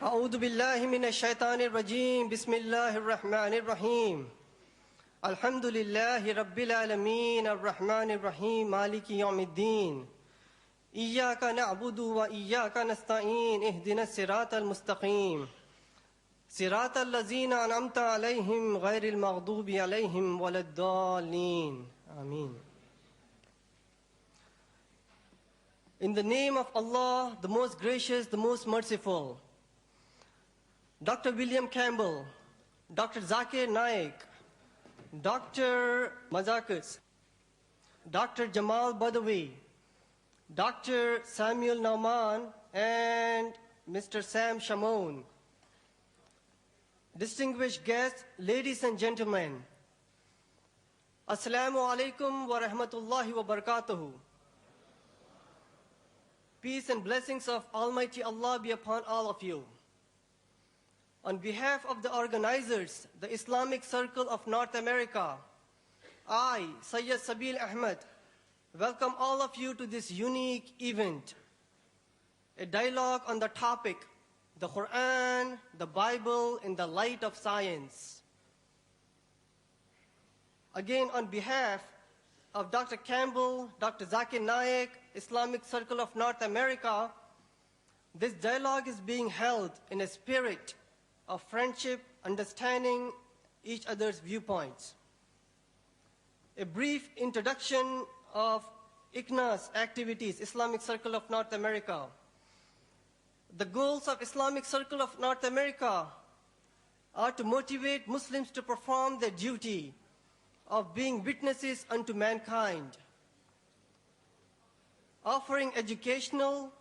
أعوذ بالله من الشيطان الرجيم بسم الله الرحمن الرحيم الحمد لله رب العالمين الرحمن الرحيم مالك يوم الدين إياك نعبد وإياك نستعين اهدنا الصراط المستقيم صراط الذين أنعمت عليهم غير المغضوب عليهم ولا الضالين آمين. In the name of Allah, the most gracious, the most merciful, Dr. William Campbell, Dr. Zakir Naik, Dr. Mazakas, Dr. Jamal Badawi, Dr. Samuel Nauman, and Mr. Sam Shamoun. Distinguished guests, ladies and gentlemen, Assalamu alaikum wa rahmatullahi wa barakatuhu. Peace and blessings of Almighty Allah be upon all of you. On behalf of the organizers, the Islamic Circle of North America, I, Sayyid Sabil Ahmed, welcome all of you to this unique event, a dialogue on the topic, the Quran, the Bible in the light of science. Again, on behalf of Dr. Campbell, Dr. Zakir Naik, Islamic Circle of North America, this dialogue is being held in a spirit of friendship, understanding each other's viewpoints. A brief introduction of ICNA's activities, Islamic Circle of North America. The goals of Islamic Circle of North America are to motivate Muslims to perform their duty of being witnesses unto mankind, offering educational,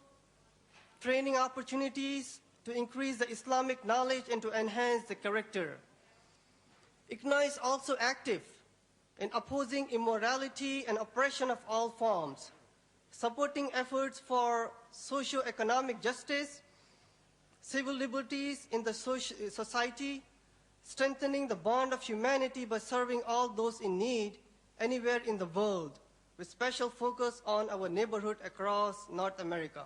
training opportunities to increase the Islamic knowledge and to enhance the character. ICNA is also active in opposing immorality and oppression of all forms, supporting efforts for socio-economic justice, civil liberties in the society, strengthening the bond of humanity by serving all those in need anywhere in the world, with special focus on our neighborhood across North America.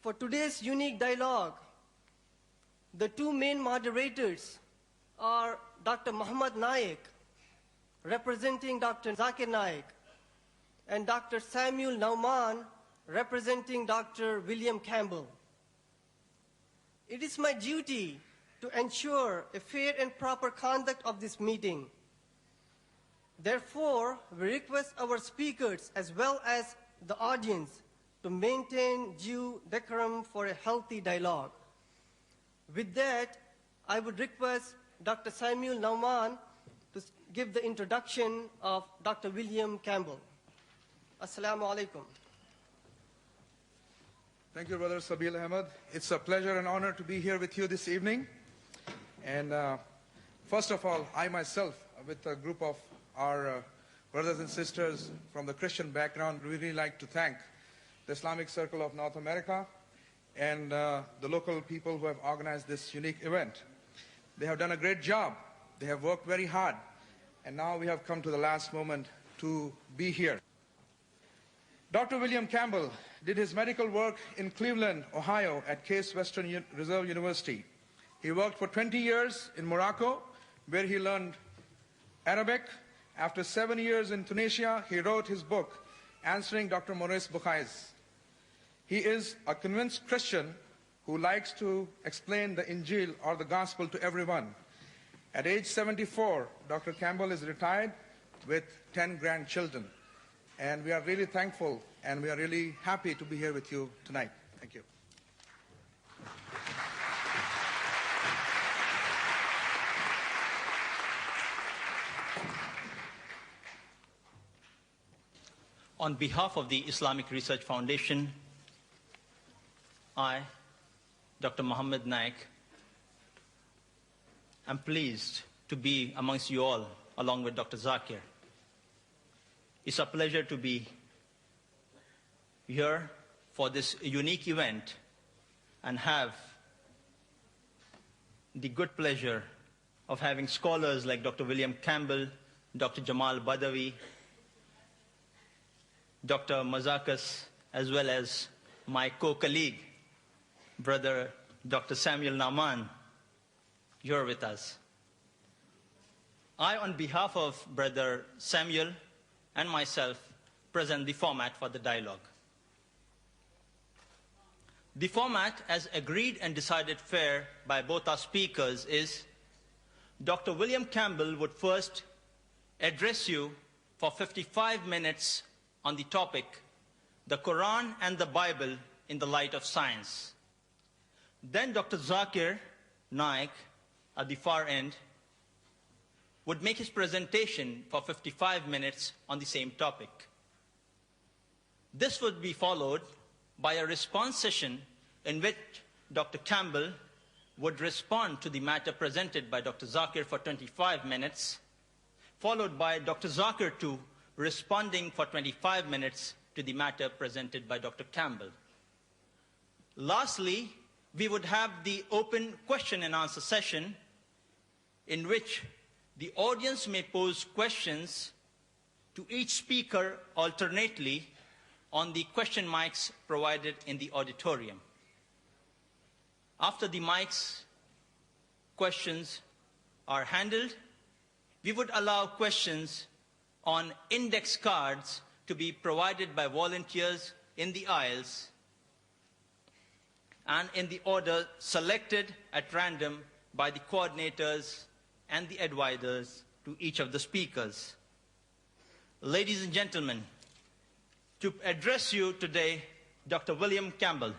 For today's unique dialogue, the two main moderators are Dr. Muhammad Naik, representing Dr. Zakir Naik, and Dr. Samuel Nauman, representing Dr. William Campbell. It is my duty to ensure a fair and proper conduct of this meeting. Therefore, we request our speakers as well as the audience to maintain due decorum for a healthy dialogue. With that, I would request Dr. Samuel Nauman to give the introduction of Dr. William Campbell. Assalamu alaikum. Thank you, Brother Sabil Ahmed. It's a pleasure and honor to be here with you this evening. And first of all, I myself, with a group of our brothers and sisters from the Christian background, really like to thank the Islamic Circle of North America and the local people who have organized this unique event. They have done a great job. They have worked very hard. And now we have come to the last moment to be here. Dr. William Campbell did his medical work in Cleveland, Ohio at Case Western Reserve University. He worked for 20 years in Morocco, where he learned Arabic. After 7 years in Tunisia, he wrote his book, Answering Dr. Maurice Bucaille's. He is a convinced Christian who likes to explain the Injil or the gospel to everyone. At age 74, Dr. Campbell is retired with 10 grandchildren. And we are really thankful and we are really happy to be here with you tonight. Thank you. On behalf of the Islamic Research Foundation, I, Dr. Muhammad Naik, am pleased to be amongst you all, along with Dr. Zakir. It's a pleasure to be here for this unique event and have the good pleasure of having scholars like Dr. William Campbell, Dr. Jamal Badawi, Dr. Mazakas, as well as my co-colleague, Brother Dr. Samuel Naman, you're with us. I, on behalf of Brother Samuel and myself, present the format for the dialogue. The format, as agreed and decided fair by both our speakers, is Dr. William Campbell would first address you for 55 minutes on the topic, the Quran and the Bible in the light of science. Then Dr. Zakir Naik, at the far end, would make his presentation for 55 minutes on the same topic. This would be followed by a response session in which Dr. Campbell would respond to the matter presented by Dr. Zakir for 25 minutes, followed by Dr. Zakir too responding for 25 minutes to the matter presented by Dr. Campbell. Lastly, we would have the open question and answer session in which the audience may pose questions to each speaker alternately on the question mics provided in the auditorium. After the mics questions are handled, we would allow questions on index cards to be provided by volunteers in the aisles and in the order selected at random by the coordinators and the advisors to each of the speakers. Ladies and gentlemen, to address you today, Dr. William Campbell.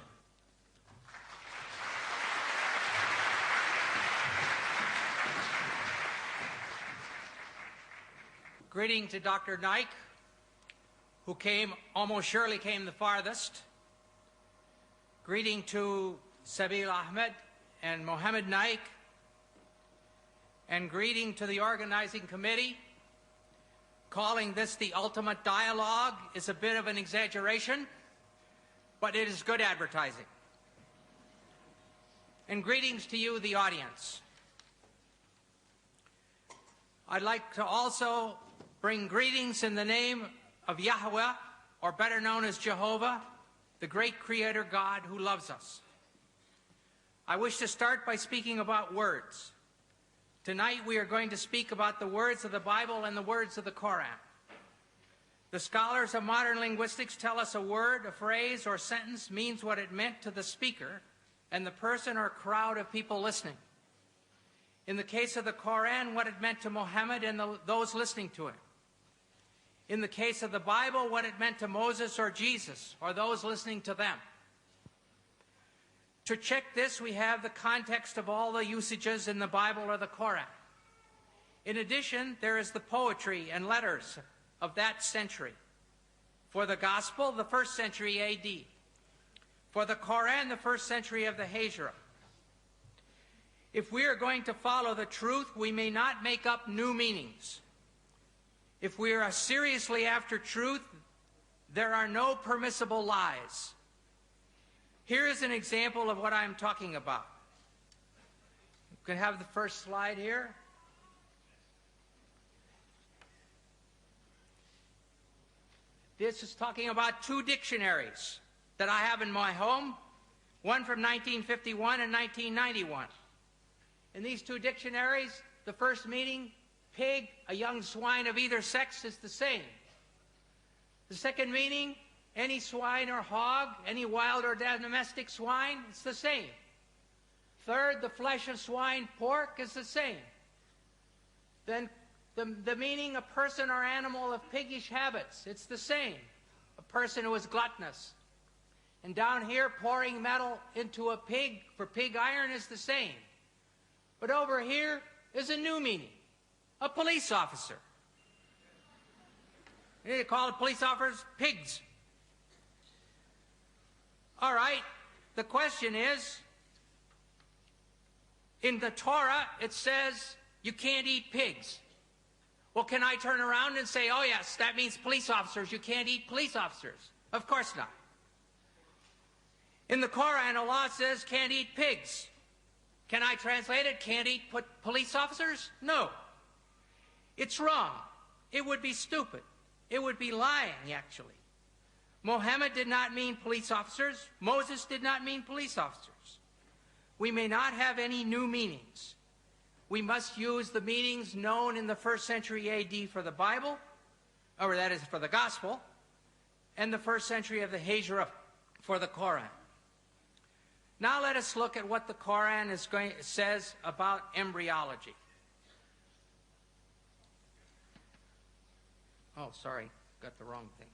Greeting to Dr. Naik, who almost surely came the farthest. Greeting to Sabil Ahmed and Mohammed Naik. And greeting to the organizing committee. Calling this the ultimate dialogue is a bit of an exaggeration, but it is good advertising. And greetings to you, the audience. I'd like to also bring greetings in the name of Yahweh, or better known as Jehovah, the great Creator God who loves us. I wish to start by speaking about words. Tonight we are going to speak about the words of the Bible and the words of the Koran. The scholars of modern linguistics tell us a word, a phrase, or sentence means what it meant to the speaker and the person or crowd of people listening. In the case of the Koran, what it meant to Muhammad and those listening to him. In the case of the Bible, what it meant to Moses or Jesus or those listening to them. To check this, we have the context of all the usages in the Bible or the Koran. In addition, there is the poetry and letters of that century. For the Gospel, the 1st century AD. For the Koran, the 1st century of the Hijra. If we are going to follow the truth, we may not make up new meanings. If we are seriously after truth, there are no permissible lies. Here is an example of what I'm talking about. You can have the first slide here. This is talking about 2 dictionaries that I have in my home, one from 1951 and 1991. In these 2 dictionaries, the first meaning, pig, a young swine of either sex, is the same. The second meaning, any swine or hog, any wild or domestic swine, it's the same. Third, the flesh of swine, pork, is the same. Then the meaning, a person or animal of piggish habits, it's the same. A person who is gluttonous. And down here, pouring metal into a pig for pig iron is the same. But over here is a new meaning, a police officer. They call police officers pigs. All right, the question is, in the Torah, it says you can't eat pigs. Well, can I turn around and say, oh yes, that means police officers, you can't eat police officers? Of course not. In the Quran, Allah says can't eat pigs. Can I translate it, can't eat police officers? No. It's wrong. It would be stupid. It would be lying, actually. Mohammed did not mean police officers. Moses did not mean police officers. We may not have any new meanings. We must use the meanings known in the 1st century AD for the Bible, or that is for the Gospel, and the 1st century of the Hijra for the Quran. Now let us look at what the Quran says about embryology. Oh, sorry, got the wrong thing.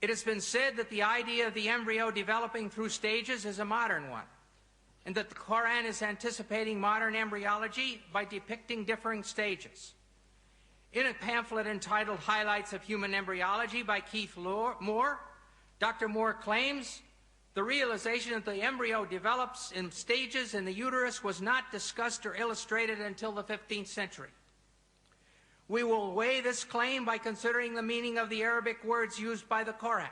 It has been said that the idea of the embryo developing through stages is a modern one, and that the Quran is anticipating modern embryology by depicting differing stages. In a pamphlet entitled Highlights of Human Embryology by Keith Moore, Dr. Moore claims the realization that the embryo develops in stages in the uterus was not discussed or illustrated until the 15th century. We will weigh this claim by considering the meaning of the Arabic words used by the Quran,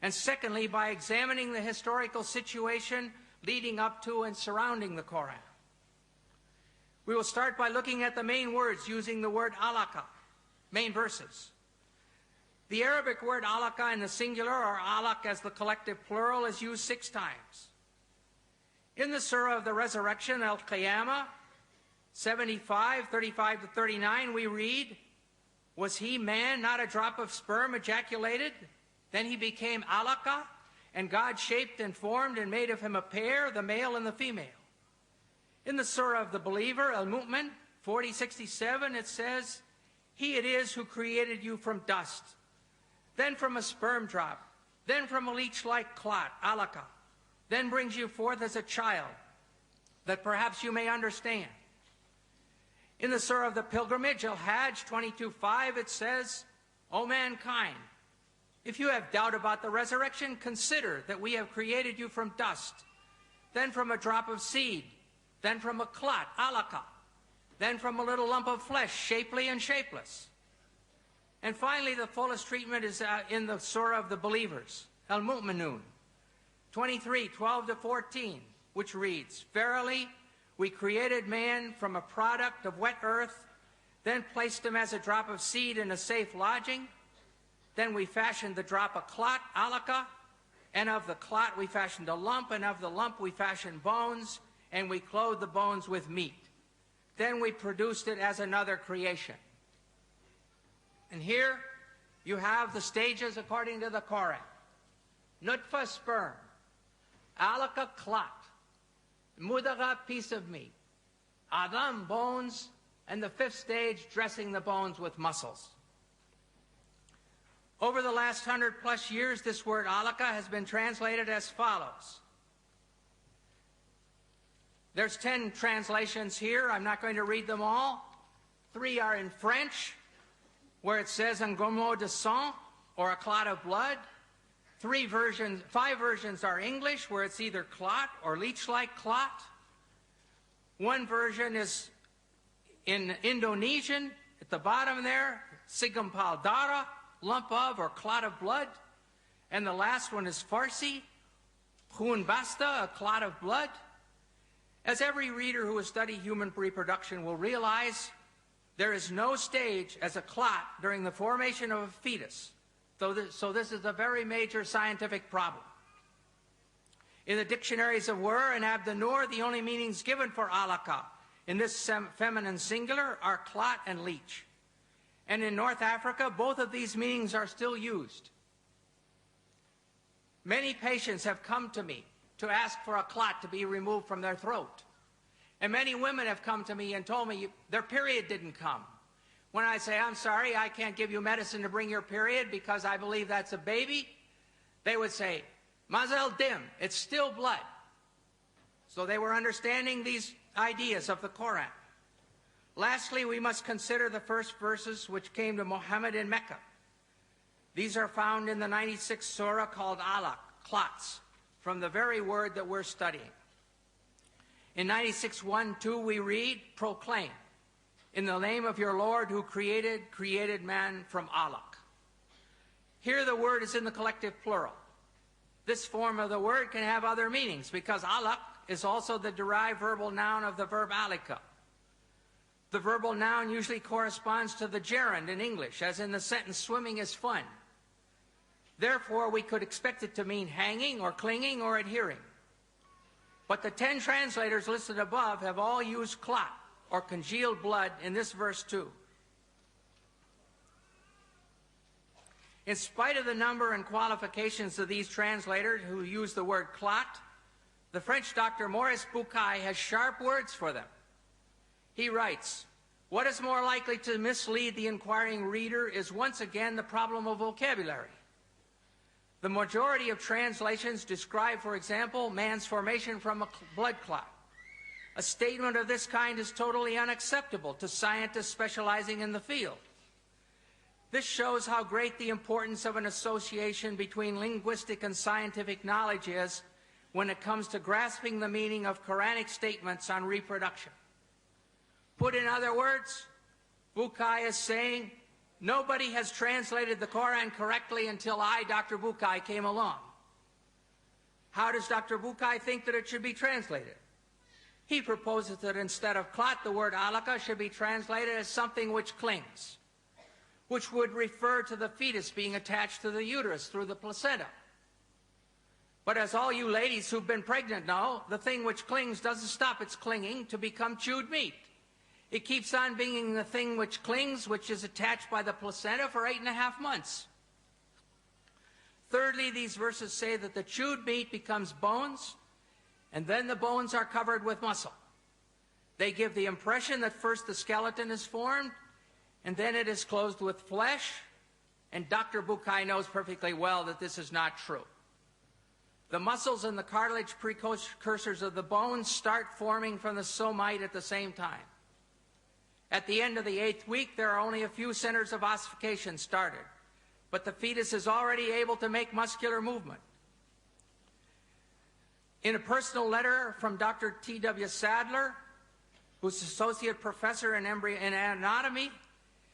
and secondly, by examining the historical situation leading up to and surrounding the Quran. We will start by looking at the main words using the word alaka, main verses. The Arabic word alaka in the singular, or alaq as the collective plural, is used 6 times. In the Surah of the Resurrection, Al-Qiyamah, 75, 35 to 39, we read, "Was he man, not a drop of sperm ejaculated? Then he became alaka, and God shaped and formed and made of him a pair, the male and the female." In the Surah of the Believer, Al-Mu'min, 40:67, it says, "He it is who created you from dust, then from a sperm drop, then from a leech-like clot, alaka, then brings you forth as a child, that perhaps you may understand." In the Surah of the Pilgrimage, Al-Hajj 22:5, it says, "O mankind, if you have doubt about the resurrection, consider that we have created you from dust, then from a drop of seed, then from a clot, alaka, then from a little lump of flesh, shapely and shapeless." And finally, the fullest treatment is in the Surah of the Believers, Al-Mu'minun, 23:12 to 14, which reads, "Verily, we created man from a product of wet earth, then placed him as a drop of seed in a safe lodging. Then we fashioned the drop a clot, alaka, and of the clot we fashioned a lump, and of the lump we fashioned bones, and we clothed the bones with meat. Then we produced it as another creation." And here you have the stages according to the Quran. Nutfa, sperm. Alaka, clot. Mudaga, piece of meat. Adam, bones. And the 5th stage, dressing the bones with muscles. Over the last 100+ years, this word alaka has been translated as follows. There's 10 translations here. I'm not going to read them all. 3 are in French, where it says un gomo de sang, or a clot of blood. 5 versions are English, where it's either clot or leech-like clot. 1 version is in Indonesian, at the bottom there, sigampal dara, lump of or clot of blood. And the last one is Farsi, khun basta, a clot of blood. As every reader who has studied human reproduction will realize, there is no stage as a clot during the formation of a fetus. So this is a very major scientific problem. In the dictionaries of Wer and Abdanur, the only meanings given for alaka in this feminine singular are clot and leech. And in North Africa, both of these meanings are still used. Many patients have come to me to ask for a clot to be removed from their throat. And many women have come to me and told me their period didn't come. When I say, "I'm sorry, I can't give you medicine to bring your period because I believe that's a baby," they would say, "Mazel dim, it's still blood." So they were understanding these ideas of the Quran. Lastly, we must consider the first verses which came to Muhammad in Mecca. These are found in the 96th surah called alaq, clots, from the very word that we're studying. In 96:1-2 we read, "Proclaim, in the name of your Lord who created man from alaq." Here the word is in the collective plural. This form of the word can have other meanings because alaq is also the derived verbal noun of the verb alika. The verbal noun usually corresponds to the gerund in English, as in the sentence, swimming is fun. Therefore, we could expect it to mean hanging or clinging or adhering. But the 10 translators listed above have all used clot, or congealed blood, in this verse too. In spite of the number and qualifications of these translators who use the word clot, the French Dr. Maurice Bucaille has sharp words for them. He writes, "What is more likely to mislead the inquiring reader is once again the problem of vocabulary. The majority of translations describe, for example, man's formation from a blood clot. A statement of this kind is totally unacceptable to scientists specializing in the field. This shows how great the importance of an association between linguistic and scientific knowledge is when it comes to grasping the meaning of Quranic statements on reproduction." Put in other words, Bucaille is saying, nobody has translated the Quran correctly until I, Dr. Bucaille, came along. How does Dr. Bucaille think that it should be translated? He proposes that instead of clot, the word alaka should be translated as something which clings, which would refer to the fetus being attached to the uterus through the placenta. But as all you ladies who've been pregnant know, the thing which clings doesn't stop its clinging to become chewed meat. It keeps on being the thing which clings, which is attached by the placenta for 8.5 months. Thirdly, these verses say that the chewed meat becomes bones, and then the bones are covered with muscle. They give the impression that first the skeleton is formed, and then it is clothed with flesh, and Dr. Bucaille knows perfectly well that this is not true. The muscles and the cartilage precursors of the bones start forming from the somite at the same time. At the end of the 8th week, there are only a few centers of ossification started, but the fetus is already able to make muscular movement. In a personal letter from Dr. T.W. Sadler, who's associate professor in anatomy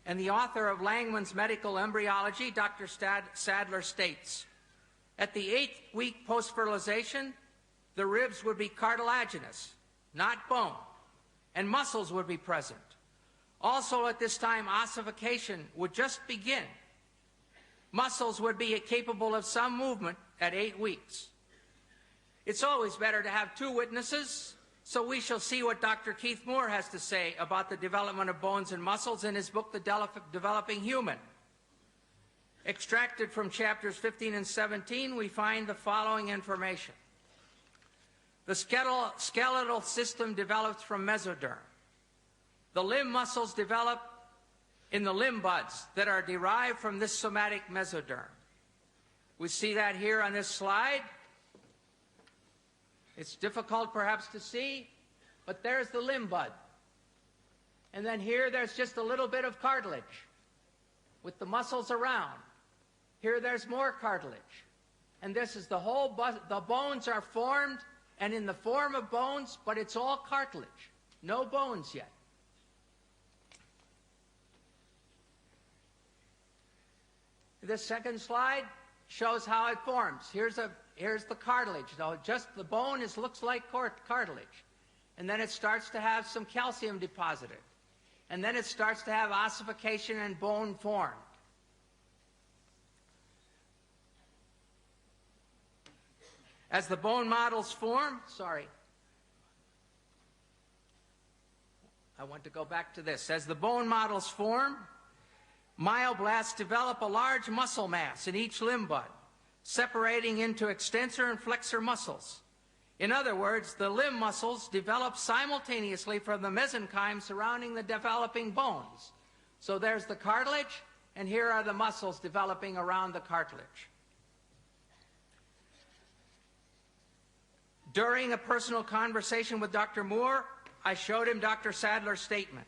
and the author of Langman's Medical Embryology, Dr. Sadler states, at the 8th week post-fertilization, the ribs would be cartilaginous, not bone, and muscles would be present. Also at this time, ossification would just begin. Muscles would be capable of some movement at 8 weeks. It's always better to have 2 witnesses, so we shall see what Dr. Keith Moore has to say about the development of bones and muscles in his book, The Developing Human. Extracted from chapters 15 and 17, we find the following information. The skeletal system develops from mesoderm. The limb muscles develop in the limb buds that are derived from this somatic mesoderm. We see that here on this slide. It's difficult perhaps to see, but there's the limb bud. And then here there's just a little bit of cartilage with the muscles around. Here there's more cartilage. And this is the whole, the bones are formed and in the form of bones, but it's all cartilage. No bones yet. This second slide shows how it forms. Here's the cartilage. Now, just the bone looks like cartilage. And then it starts to have some calcium deposited. And then it starts to have ossification and bone formed. As the bone models form, I want to go back to this. As the bone models form, myoblasts develop a large muscle mass in each limb bud, separating into extensor and flexor muscles. In other words, the limb muscles develop simultaneously from the mesenchyme surrounding the developing bones. So there's the cartilage, and here are the muscles developing around the cartilage. During a personal conversation with Dr. Moore, I showed him Dr. Sadler's statement,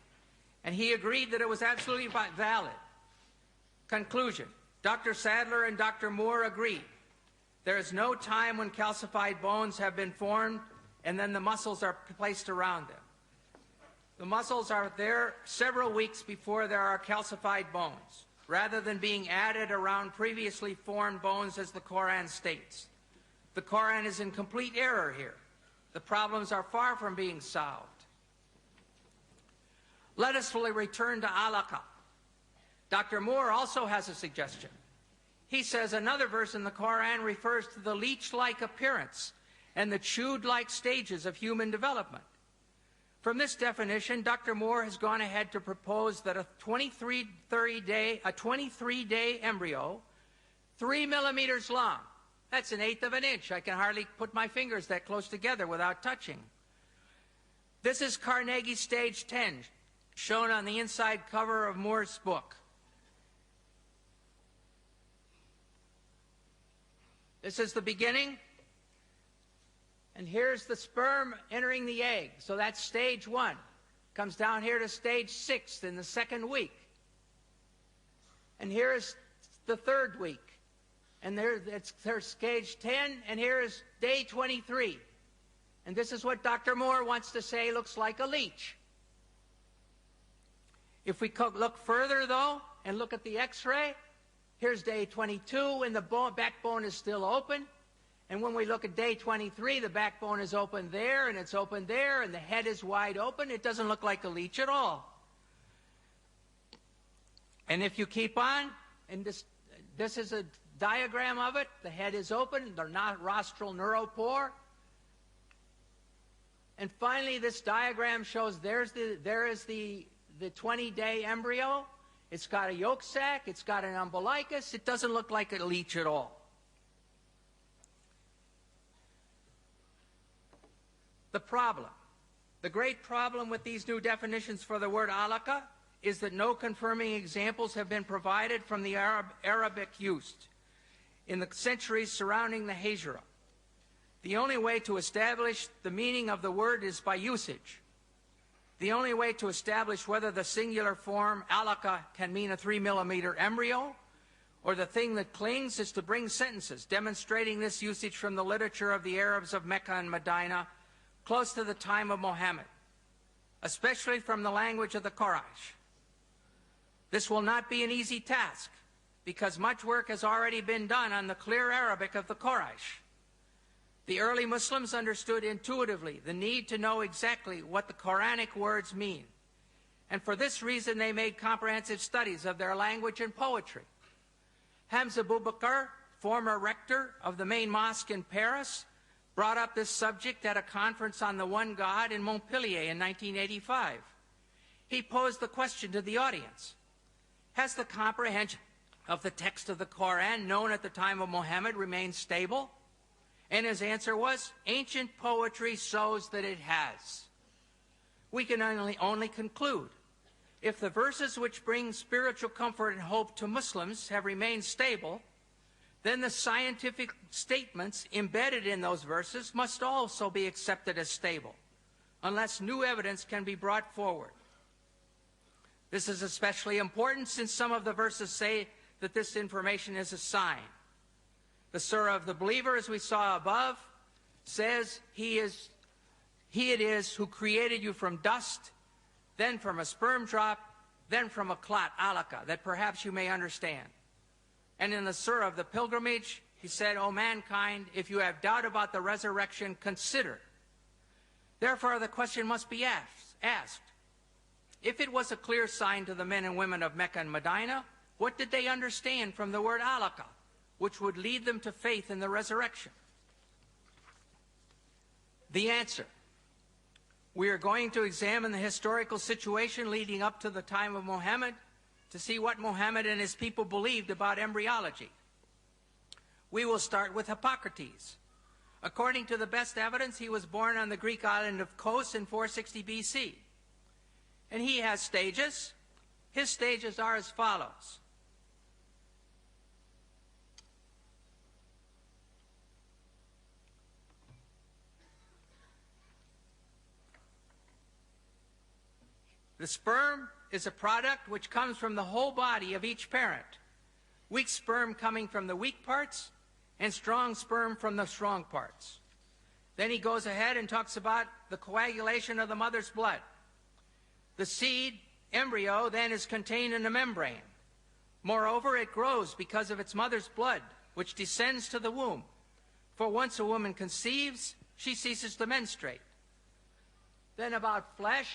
and he agreed that it was absolutely valid. Conclusion: Dr. Sadler and Dr. Moore agreed. There is no time when calcified bones have been formed and then the muscles are placed around them. The muscles are there several weeks before there are calcified bones, rather than being added around previously formed bones as the Quran states. The Quran is in complete error here. The problems are far from being solved. Let us return to alaka. Dr. Moore also has a suggestion. He says another verse in the Quran refers to the leech-like appearance and the chewed-like stages of human development. From this definition, Dr. Moore has gone ahead to propose that a 23-day embryo, 3 millimeters long, that's 1/8 of an inch. I can hardly put my fingers that close together without touching. This is Carnegie Stage 10, shown on the inside cover of Moore's book. This is the beginning, and here's the sperm entering the egg. So that's stage 1. Comes down here to stage 6 in the 2nd week. And here's the 3rd week. And there's stage 10, and here is day 23. And this is what Dr. Moore wants to say looks like a leech. If we look further, though, and look at the X-ray, here's day 22, and the backbone is still open. And when we look at day 23, the backbone is open there, and it's open there, and the head is wide open. It doesn't look like a leech at all. And if you keep on, and this is a diagram of it. The head is open, the rostral neuropore. And finally, this diagram shows there is the 20-day embryo. It's got a yolk sac. It's got an umbilicus. It doesn't look like a leech at all. The problem, the great problem with these new definitions for the word alaka is that no confirming examples have been provided from the Arabic used in the centuries surrounding the Hijra. The only way to establish the meaning of the word is by usage. The only way to establish whether the singular form alaka can mean a 3-millimeter embryo or the thing that clings is to bring sentences demonstrating this usage from the literature of the Arabs of Mecca and Medina close to the time of Muhammad, especially from the language of the Quraysh. This will not be an easy task because much work has already been done on the clear Arabic of the Quraysh. The early Muslims understood intuitively the need to know exactly what the Quranic words mean. And for this reason, they made comprehensive studies of their language and poetry. Hamza Boubacar, former rector of the main mosque in Paris, brought up this subject at a conference on the one God in Montpellier in 1985. He posed the question to the audience: has the comprehension of the text of the Quran known at the time of Muhammad remained stable? And his answer was, ancient poetry shows that it has. We can only conclude, if the verses which bring spiritual comfort and hope to Muslims have remained stable, then the scientific statements embedded in those verses must also be accepted as stable, unless new evidence can be brought forward. This is especially important since some of the verses say that this information is a sign. The Surah of the Believer, as we saw above, says, He it is who created you from dust, then from a sperm drop, then from a clot, alaka, that perhaps you may understand. And in the Surah of the Pilgrimage, he said, O mankind, if you have doubt about the resurrection, consider. Therefore, the question must be asked. If it was a clear sign to the men and women of Mecca and Medina, what did they understand from the word alaka, which would lead them to faith in the resurrection? The answer. We are going to examine the historical situation leading up to the time of Muhammad to see what Muhammad and his people believed about embryology. We will start with Hippocrates. According to the best evidence, he was born on the Greek island of Kos in 460 BC. And he has stages. His stages are as follows. The sperm is a product which comes from the whole body of each parent. Weak sperm coming from the weak parts, and strong sperm from the strong parts. Then he goes ahead and talks about the coagulation of the mother's blood. The seed, embryo, then is contained in a membrane. Moreover, it grows because of its mother's blood, which descends to the womb. For once a woman conceives, she ceases to menstruate. Then about flesh.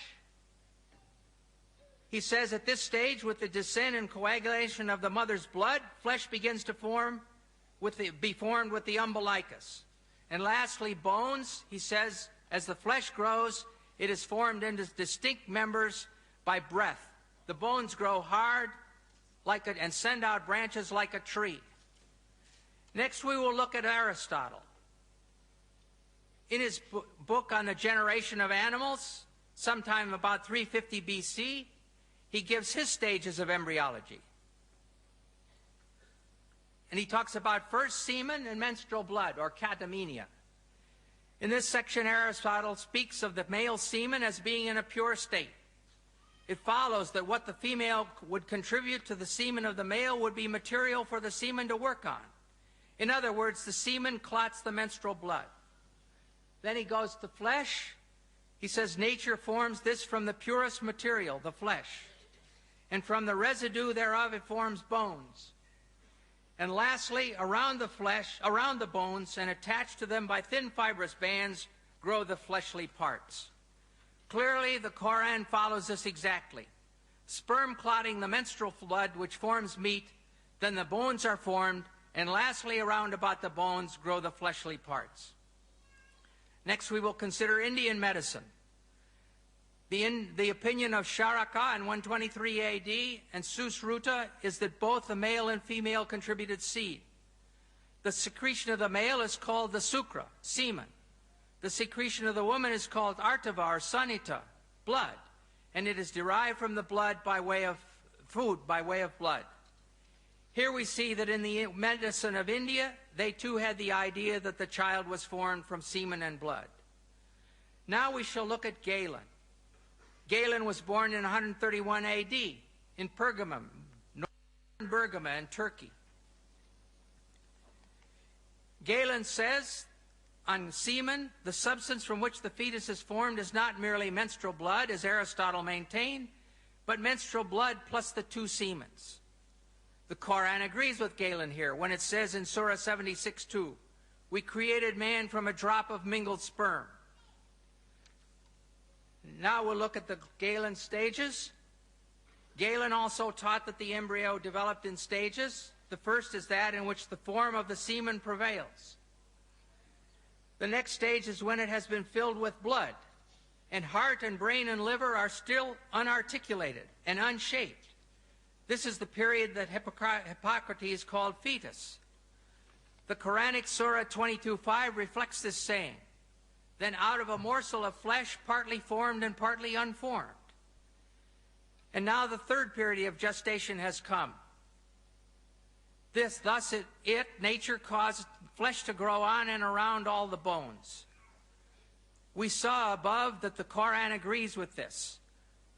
he says at this stage, with the descent and coagulation of the mother's blood, flesh begins to be formed with the umbilicus. And lastly, bones, he says, as the flesh grows, it is formed into distinct members by breath. The bones grow hard and send out branches like a tree. Next, we will look at Aristotle. In his book on the generation of animals, sometime about 350 BC, he gives his stages of embryology. And he talks about first semen and menstrual blood, or catamenia. In this section, Aristotle speaks of the male semen as being in a pure state. It follows that what the female would contribute to the semen of the male would be material for the semen to work on. In other words, the semen clots the menstrual blood. Then he goes to flesh. He says nature forms this from the purest material, the flesh. And from the residue thereof it forms bones. And lastly, around the flesh, around the bones, and attached to them by thin fibrous bands, grow the fleshly parts. Clearly, the Quran follows this exactly. Sperm clotting the menstrual blood, which forms meat, then the bones are formed, and lastly, around about the bones, grow the fleshly parts. Next, we will consider Indian medicine. The opinion of Charaka in 123 AD and Susruta is that both the male and female contributed seed. The secretion of the male is called the sukra, semen. The secretion of the woman is called artava, or sanita, blood, and it is derived from the blood by way of food, by way of blood. Here we see that in the medicine of India, they too had the idea that the child was formed from semen and blood. Now we shall look at Galen. Galen was born in 131 AD in Pergamum, northern Bergama in Turkey. Galen says on semen, the substance from which the fetus is formed is not merely menstrual blood, as Aristotle maintained, but menstrual blood plus the two semens. The Quran agrees with Galen here when it says in Surah 76:2, "We created man from a drop of mingled sperm." Now we'll look at the Galen stages. Galen also taught that the embryo developed in stages. The first is that in which the form of the semen prevails. The next stage is when it has been filled with blood, and heart and brain and liver are still unarticulated and unshaped. This is the period that Hippocrates called fetus. The Quranic Surah 22:5 reflects this saying. Then out of a morsel of flesh, partly formed and partly unformed. And now the third period of gestation has come. Thus nature caused flesh to grow on and around all the bones. We saw above that the Quran agrees with this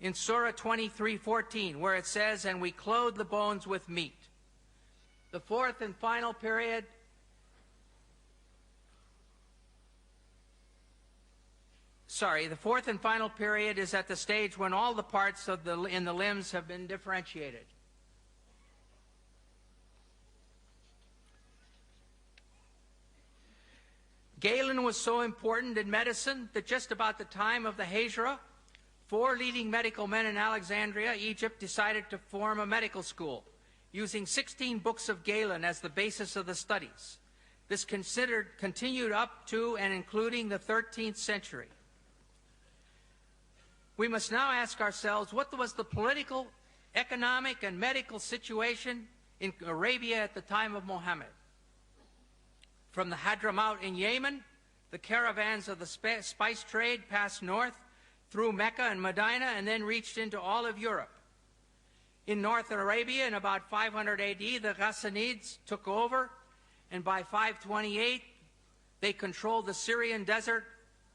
in Surah 23:14, where it says, "And we clothe the bones with meat." The fourth and final period is at the stage when all the parts in the limbs have been differentiated. Galen was so important in medicine that just about the time of the Hijra, 4 leading medical men in Alexandria, Egypt, decided to form a medical school, using 16 books of Galen as the basis of the studies. This continued up to and including the 13th century. We must now ask ourselves, what was the political, economic, and medical situation in Arabia at the time of Muhammad? From the Hadramaut in Yemen, the caravans of the spice trade passed north through Mecca and Medina and then reached into all of Europe. In northern Arabia, in about 500 AD, the Ghassanids took over, and by 528, they controlled the Syrian desert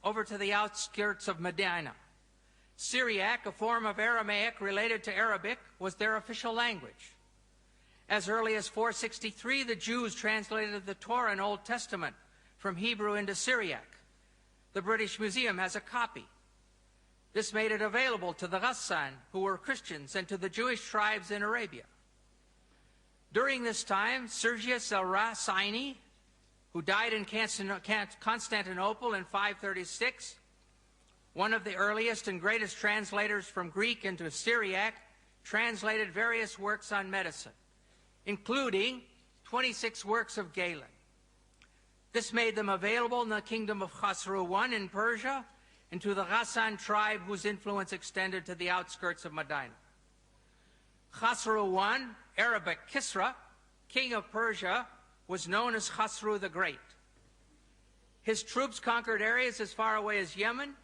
over to the outskirts of Medina. Syriac, a form of Aramaic related to Arabic, was their official language. As early as 463, the Jews translated the Torah and Old Testament from Hebrew into Syriac. The British Museum has a copy. This made it available to the Ghassan, who were Christians, and to the Jewish tribes in Arabia. During this time, Sergius al-Rasini, who died in Constantinople in 536, one of the earliest and greatest translators from Greek into Syriac, translated various works on medicine, including 26 works of Galen. This made them available in the kingdom of Khosrow I in Persia and to the Ghassan tribe whose influence extended to the outskirts of Medina. Khosrow I, Arabic Kisra, king of Persia, was known as Khosrow the Great. His troops conquered areas as far away as Yemen,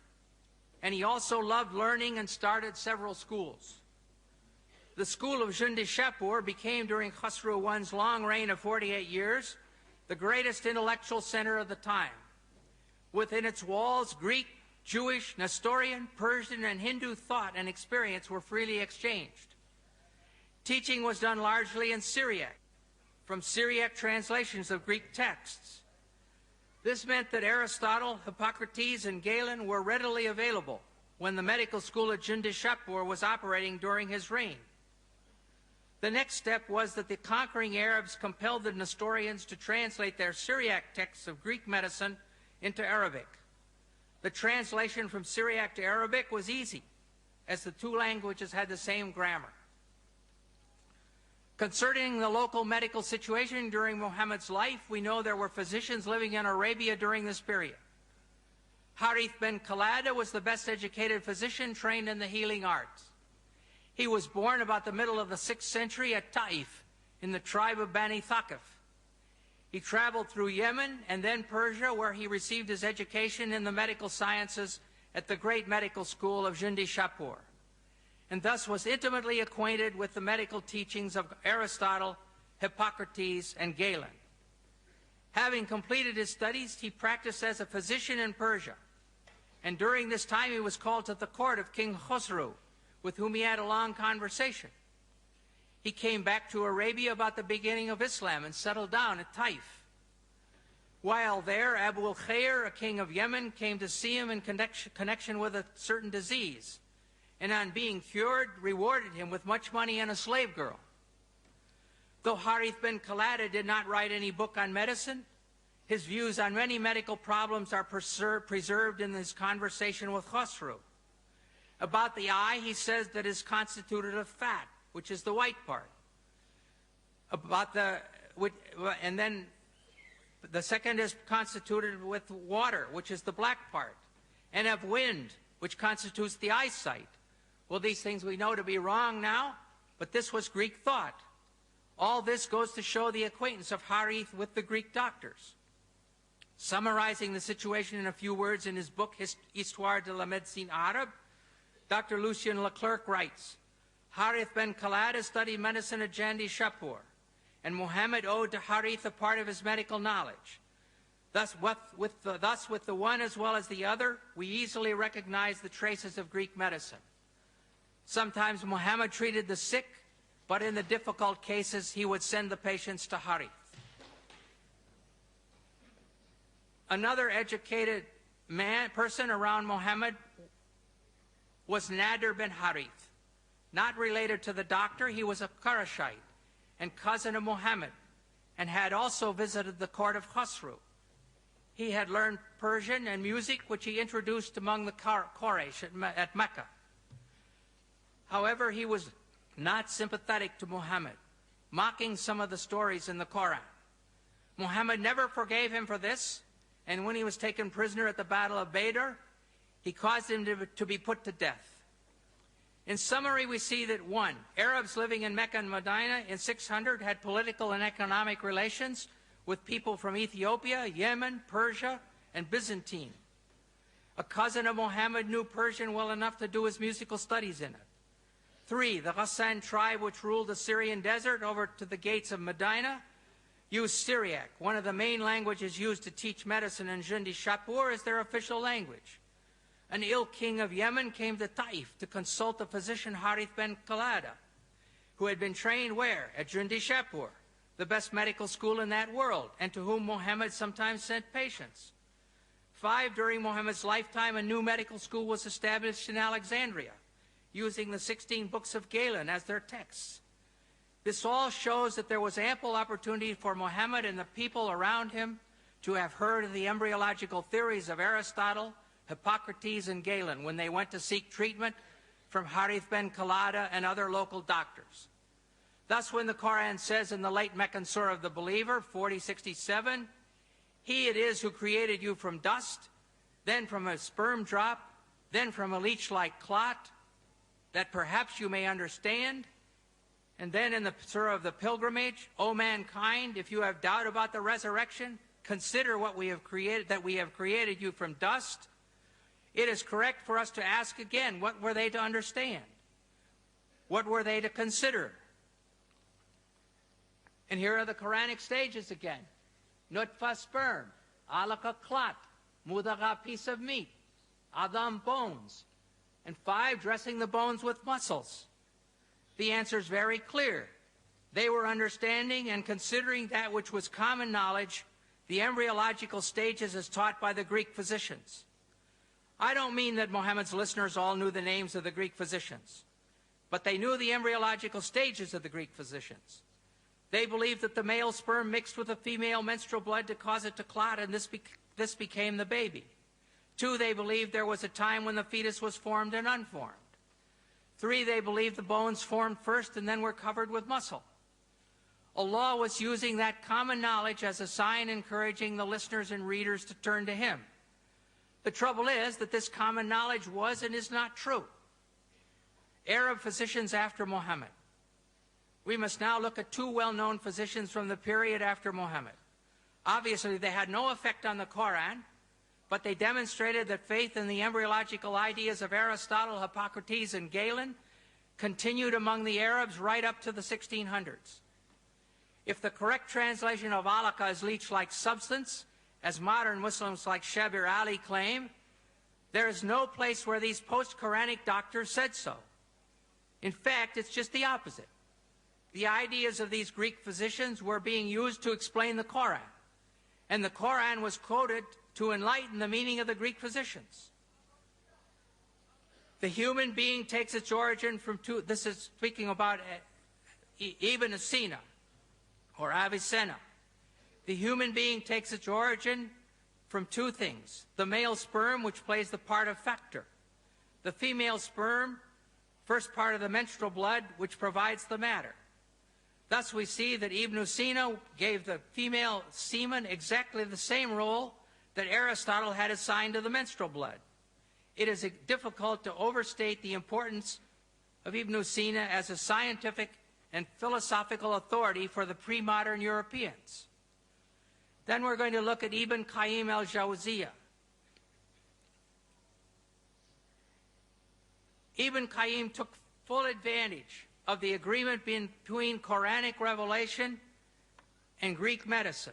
and he also loved learning and started several schools. The school of Jundi Shapur became, during Khosrow I's long reign of 48 years, the greatest intellectual center of the time. Within its walls, Greek, Jewish, Nestorian, Persian, and Hindu thought and experience were freely exchanged. Teaching was done largely in Syriac, from Syriac translations of Greek texts. This meant that Aristotle, Hippocrates, and Galen were readily available when the medical school at Jundi Shapur was operating during his reign. The next step was that the conquering Arabs compelled the Nestorians to translate their Syriac texts of Greek medicine into Arabic. The translation from Syriac to Arabic was easy, as the two languages had the same grammar. Concerning the local medical situation during Muhammad's life, we know there were physicians living in Arabia during this period. Harith ben Khalada was the best educated physician trained in the healing arts. He was born about the middle of the 6th century at Taif, in the tribe of Bani Thaqif. He traveled through Yemen and then Persia, where he received his education in the medical sciences at the great medical school of Jundi Shapur, and thus was intimately acquainted with the medical teachings of Aristotle, Hippocrates, and Galen. Having completed his studies, he practiced as a physician in Persia, and during this time he was called to the court of King Khosrow, with whom he had a long conversation. He came back to Arabia about the beginning of Islam and settled down at Taif. While there, Abu al-Khair, a king of Yemen, came to see him in connection with a certain disease, and on being cured, rewarded him with much money and a slave girl. Though Harith ben Khalada did not write any book on medicine, his views on many medical problems are preserved in his conversation with Khosrow. About the eye, he says that it is constituted of fat, which is the white part. And then the second is constituted with water, which is the black part, and of wind, which constitutes the eyesight. Well, these things we know to be wrong now, but this was Greek thought. All this goes to show the acquaintance of Harith with the Greek doctors. Summarizing the situation in a few words in his book, Histoire de la Médecine Arabe, Dr. Lucien Leclerc writes, Harith ben Khalada studied medicine at Jundi Shapur, and Muhammad owed to Harith a part of his medical knowledge. Thus with the one as well as the other, we easily recognize the traces of Greek medicine. Sometimes Muhammad treated the sick, but in the difficult cases, he would send the patients to Harith. Another educated person around Muhammad was Nadir bin Harith. Not related to the doctor, he was a Qurayshite and cousin of Muhammad, and had also visited the court of Khosrow. He had learned Persian and music, which he introduced among the Quraysh at Mecca. However, he was not sympathetic to Muhammad, mocking some of the stories in the Quran. Muhammad never forgave him for this, and when he was taken prisoner at the Battle of Badr, he caused him to be put to death. In summary, we see that 1. Arabs living in Mecca and Medina in 600 had political and economic relations with people from Ethiopia, Yemen, Persia, and Byzantine. A cousin of Muhammad knew Persian well enough to do his musical studies in it. 3. The Ghassan tribe, which ruled the Syrian desert over to the gates of Medina, used Syriac, one of the main languages used to teach medicine in Jundi Shapur, as their official language. An ill king of Yemen came to Taif to consult the physician Harith ben Khalada, who had been trained where? At Jundi Shapur, the best medical school in that world, and to whom Muhammad sometimes sent patients. 5. During Muhammad's lifetime, a new medical school was established in Alexandria, using the 16 books of Galen as their texts. This all shows that there was ample opportunity for Muhammad and the people around him to have heard of the embryological theories of Aristotle, Hippocrates and Galen, when they went to seek treatment from Harith ben Kalada and other local doctors. Thus, when the Quran says in the late Meccan Surah of the Believer, 40:67, He it is who created you from dust, then from a sperm drop, then from a leech-like clot, that perhaps you may understand. And then in the Surah of the Pilgrimage, O mankind, if you have doubt about the resurrection, consider what we have created, that we have created you from dust. It is correct for us to ask again, what were they to understand? What were they to consider? And here are the Quranic stages again. Nutfa, sperm. Alaka, clot. Mudagha, piece of meat. Adam, bones. And 5, dressing the bones with muscles. The answer is very clear. They were understanding and considering that which was common knowledge, the embryological stages as taught by the Greek physicians. I don't mean that Muhammad's listeners all knew the names of the Greek physicians, but they knew the embryological stages of the Greek physicians. They believed that the male sperm mixed with the female menstrual blood to cause it to clot, and this became the baby. 2, they believed there was a time when the fetus was formed and unformed. 3, they believed the bones formed first and then were covered with muscle. Allah was using that common knowledge as a sign encouraging the listeners and readers to turn to Him. The trouble is that this common knowledge was and is not true. Arab physicians after Muhammad. We must now look at 2 well-known physicians from the period after Muhammad. Obviously, they had no effect on the Quran, but they demonstrated that faith in the embryological ideas of Aristotle, Hippocrates, and Galen continued among the Arabs right up to the 1600s. If the correct translation of alaka is leech-like substance, as modern Muslims like Shabir Ali claim, there is no place where these post-Quranic doctors said so. In fact, it's just the opposite. The ideas of these Greek physicians were being used to explain the Quran, and the Quran was quoted to enlighten the meaning of the Greek physicians. The human being takes its origin from 2, this is speaking about Ibn Sina, or Avicenna. The human being takes its origin from 2 things. The male sperm, which plays the part of factor. The female sperm, first part of the menstrual blood, which provides the matter. Thus we see that Ibn Sina gave the female semen exactly the same role that Aristotle had assigned to the menstrual blood. It is difficult to overstate the importance of Ibn Sina as a scientific and philosophical authority for the pre-modern Europeans. Then we're going to look at Ibn Qayyim al-Jawziyah. Ibn Qayyim took full advantage of the agreement between Quranic revelation and Greek medicine.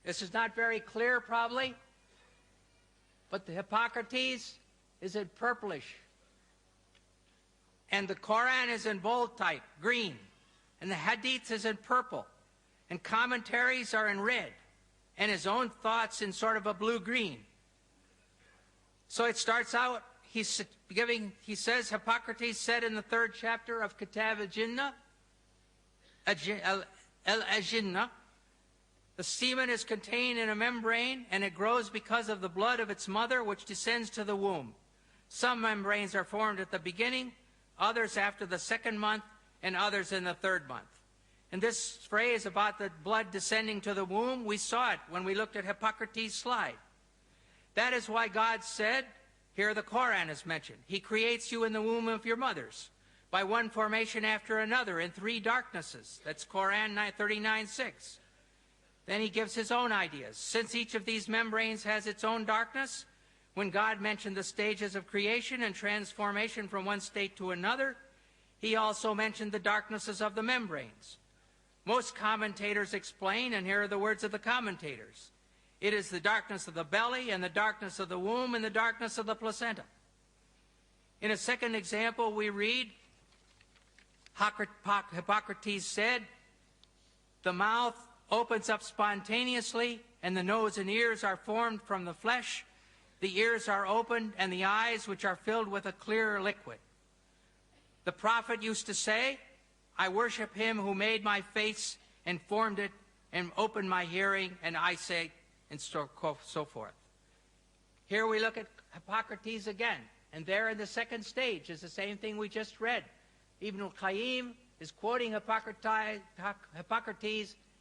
This is not very clear, probably, but the Hippocrates is in purplish, and the Quran is in bold type, green, and the Hadith is in purple, and commentaries are in red, and his own thoughts in sort of a blue-green. So it starts out, he says, Hippocrates said in the 3rd chapter of Kitab al-Jinnah, the semen is contained in a membrane, and it grows because of the blood of its mother, which descends to the womb. Some membranes are formed at the beginning, others after the 2nd month, and others in the 3rd month. And this phrase about the blood descending to the womb, we saw it when we looked at Hippocrates' slide. That is why God said, here the Quran is mentioned, He creates you in the womb of your mothers by one formation after another in 3 darknesses. That's Quran 39:6. Then He gives His own ideas. Since each of these membranes has its own darkness, when God mentioned the stages of creation and transformation from one state to another, He also mentioned the darknesses of the membranes. Most commentators explain, and here are the words of the commentators, it is the darkness of the belly, and the darkness of the womb, and the darkness of the placenta. In a second example, we read, Hippocrates said, the mouth opens up spontaneously, and the nose and ears are formed from the flesh. The ears are opened, and the eyes, which are filled with a clear liquid. The prophet used to say, I worship Him who made my face and formed it and opened my hearing and eyesight, and so forth. Here we look at Hippocrates again, and there in the second stage is the same thing we just read. Ibn al-Qayyim is quoting Hippocrates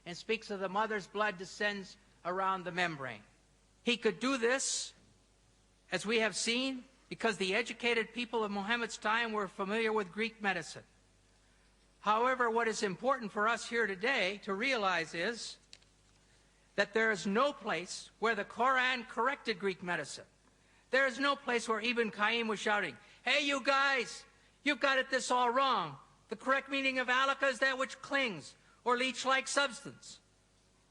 and speaks of the mother's blood descends around the membrane. He could do this, as we have seen, because the educated people of Muhammad's time were familiar with Greek medicine. However, what is important for us here today to realize is that there is no place where the Quran corrected Greek medicine. There is no place where Ibn Qayyim was shouting, "Hey, you guys, you've got this all wrong. The correct meaning of alaka is that which clings or leech-like substance."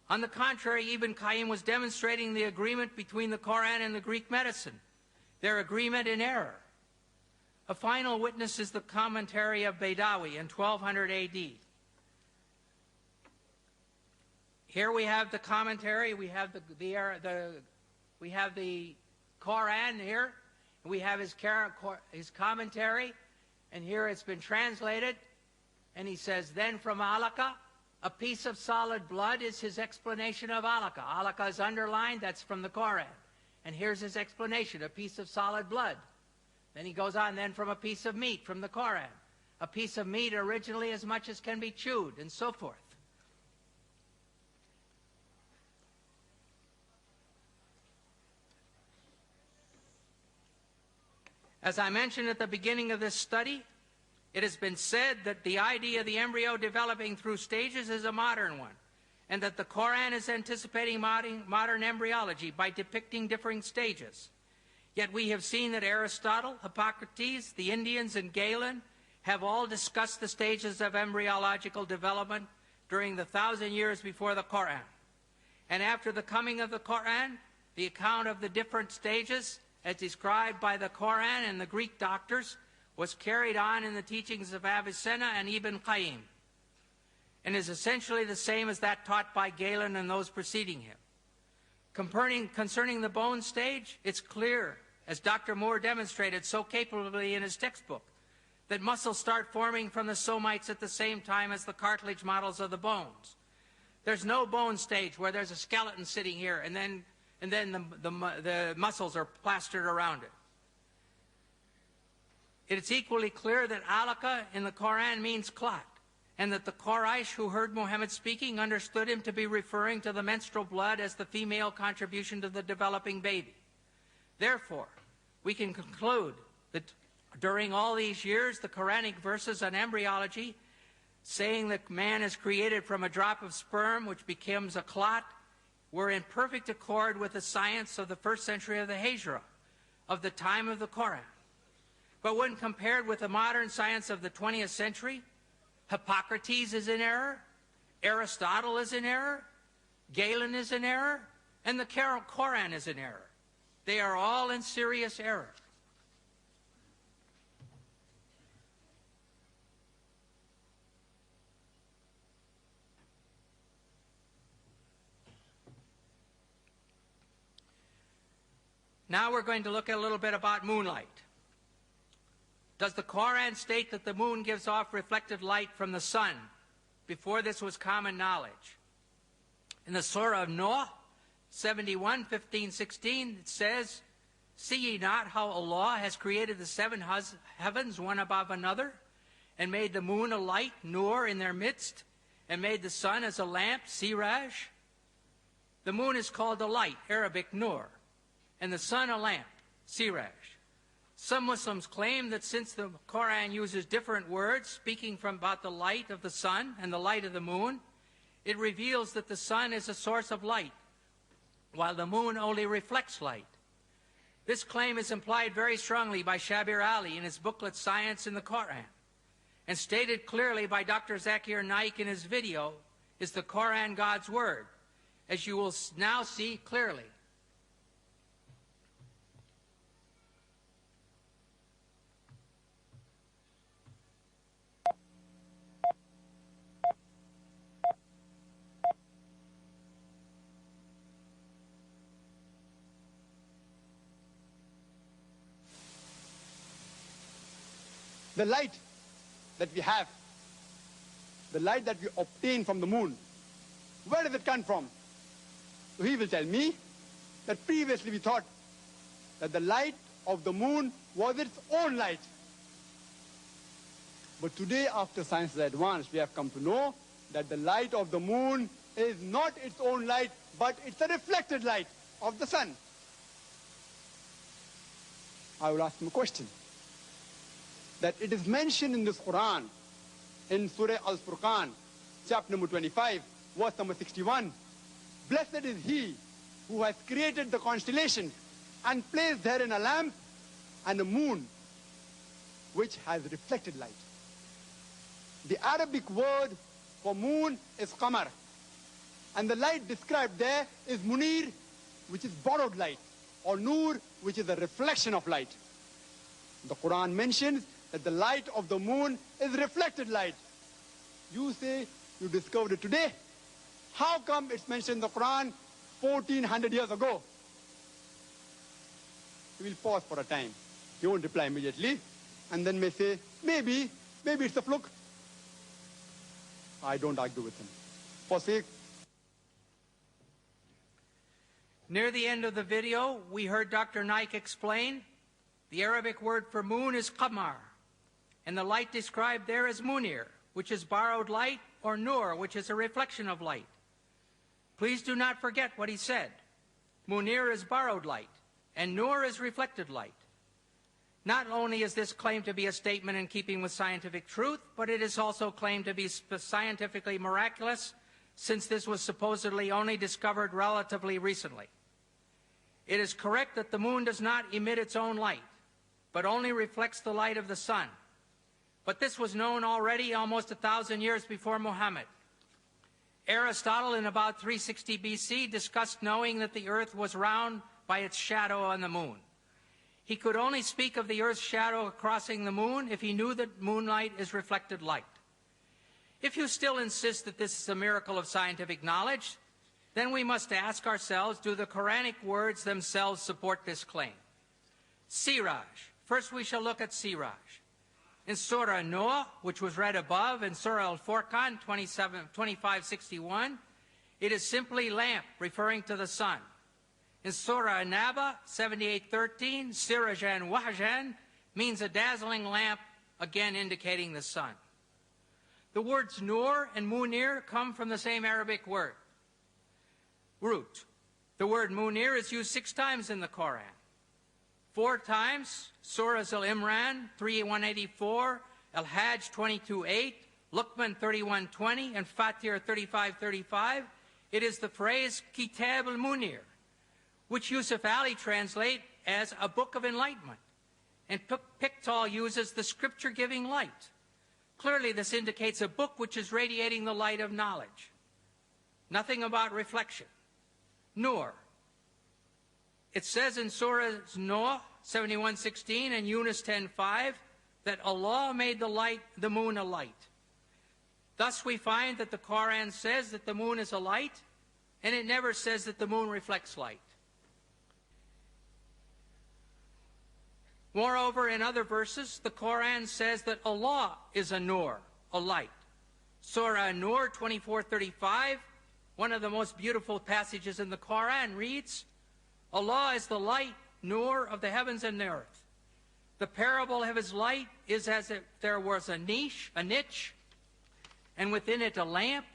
On the contrary, Ibn Qayyim was demonstrating the agreement between the Quran and the Greek medicine, their agreement in error. A final witness is the commentary of Baydawi in 1200 AD. Here we have the commentary, we have the Quran here, and we have his commentary, and here it's been translated, and he says, then from alaka, a piece of solid blood is his explanation of alaka. Alaka is underlined, that's from the Quran. And here's his explanation, a piece of solid blood. Then he goes on, then from a piece of meat from the Quran. A piece of meat originally as much as can be chewed, and so forth. As I mentioned at the beginning of this study, it has been said that the idea of the embryo developing through stages is a modern one, and that the Quran is anticipating modern embryology by depicting differing stages. Yet we have seen that Aristotle, Hippocrates, the Indians, and Galen have all discussed the stages of embryological development during the 1,000 years before the Quran. And after the coming of the Quran, the account of the different stages, as described by the Quran and the Greek doctors, was carried on in the teachings of Avicenna and Ibn Qayyim, and is essentially the same as that taught by Galen and those preceding him. Concerning the bone stage, it's clear, as Dr. Moore demonstrated so capably in his textbook, that muscles start forming from the somites at the same time as the cartilage models of the bones. There's no bone stage where there's a skeleton sitting here and then the muscles are plastered around it. It is equally clear that alaka in the Quran means clot, and that the Quraysh who heard Muhammad speaking understood him to be referring to the menstrual blood as the female contribution to the developing baby. Therefore, we can conclude that during all these years, the Quranic verses on embryology, saying that man is created from a drop of sperm which becomes a clot, were in perfect accord with the science of the first century of the Hijra, of the time of the Quran. But when compared with the modern science of the 20th century, Hippocrates is in error, Aristotle is in error, Galen is in error, and the Quran is in error. They are all in serious error. Now we're going to look at a little bit about moonlight. Does the Quran state that the moon gives off reflected light from the sun? Before this was common knowledge. In the Surah of Noah, 71, 15, 16, it says, "See ye not how Allah has created the seven heavens one above another, and made the moon a light, nur, in their midst, and made the sun as a lamp, siraj?" The moon is called a light, Arabic nur, and the sun a lamp, siraj. Some Muslims claim that since the Quran uses different words speaking about the light of the sun and the light of the moon, it reveals that the sun is a source of light, while the moon only reflects light. This claim is implied very strongly by Shabir Ali in his booklet Science in the Quran, and stated clearly by Dr. Zakir Naik in his video, "Is the Quran God's word?" as you will now see clearly. The light that we have, the light that we obtain from the moon, where does it come from? So he will tell me that previously we thought that the light of the moon was its own light. But today, after science has advanced, we have come to know that the light of the moon is not its own light, but it's a reflected light of the sun. I will ask him a question. That it is mentioned in this Quran, in Surah Al-Furqan, chapter number 25, verse number 61. Blessed is he who has created the constellation and placed therein a lamp and a moon, which has reflected light. The Arabic word for moon is qamar. And the light described there is munir, which is borrowed light, or nur, which is a reflection of light. The Quran mentions that the light of the moon is reflected light. You say you discovered it today. How come it's mentioned in the Quran 1400 years ago? He will pause for a time. He won't reply immediately, and then may say, maybe it's a fluke. I don't argue with him. For sake. Near the end of the video, we heard Dr. Naik explain the Arabic word for moon is qamar, and the light described there is munir, which is borrowed light, or nur, which is a reflection of light. Please do not forget what he said. Munir is borrowed light, and nur is reflected light. Not only is this claimed to be a statement in keeping with scientific truth, but it is also claimed to be scientifically miraculous, since this was supposedly only discovered relatively recently. It is correct that the moon does not emit its own light, but only reflects the light of the sun. But this was known already almost 1,000 years before Muhammad. Aristotle, in about 360 BC, discussed knowing that the earth was round by its shadow on the moon. He could only speak of the earth's shadow crossing the moon if he knew that moonlight is reflected light. If you still insist that this is a miracle of scientific knowledge, then we must ask ourselves, do the Quranic words themselves support this claim? Siraj. First we shall look at Siraj. In Surah Noah, which was read above, in Surah Al-Furqan 25:61, it is simply lamp, referring to the sun. In Surah An-Naba 78:13, Sirajan Wahjan means a dazzling lamp, again indicating the sun. The words nur and munir come from the same Arabic word, root. The word munir is used 6 times in the Quran. 4 times, Surahs Al-Imran 3:184, Al-Hajj 22:8, Luqman 31:20, and Fatir 35:35. It is the phrase Kitab al-Munir, which Yusuf Ali translate as a book of enlightenment, and Pickthall uses the scripture-giving light. Clearly, this indicates a book which is radiating the light of knowledge. Nothing about reflection. Nur. It says in Surah Noah 71:16 and Yunus 10:5 that Allah made the moon a light. Thus we find that the Quran says that the moon is a light, and it never says that the moon reflects light. Moreover, in other verses, the Quran says that Allah is a nur, a light. Surah Nur 24:35, one of the most beautiful passages in the Quran, reads, Allah is the light, nur of the heavens and the earth. The parable of his light is as if there was a niche, and within it a lamp,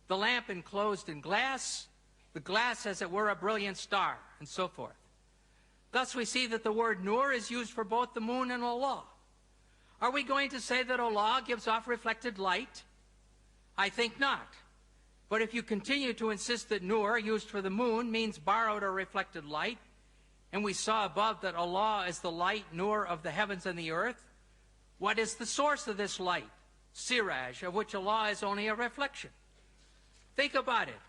the lamp enclosed in glass, the glass as it were a brilliant star, and so forth. Thus we see that the word nur is used for both the moon and Allah. Are we going to say that Allah gives off reflected light? I think not. But if you continue to insist that nur, used for the moon, means borrowed or reflected light, and we saw above that Allah is the light, nur of the heavens and the earth, what is the source of this light? Siraj, of which Allah is only a reflection. Think about it.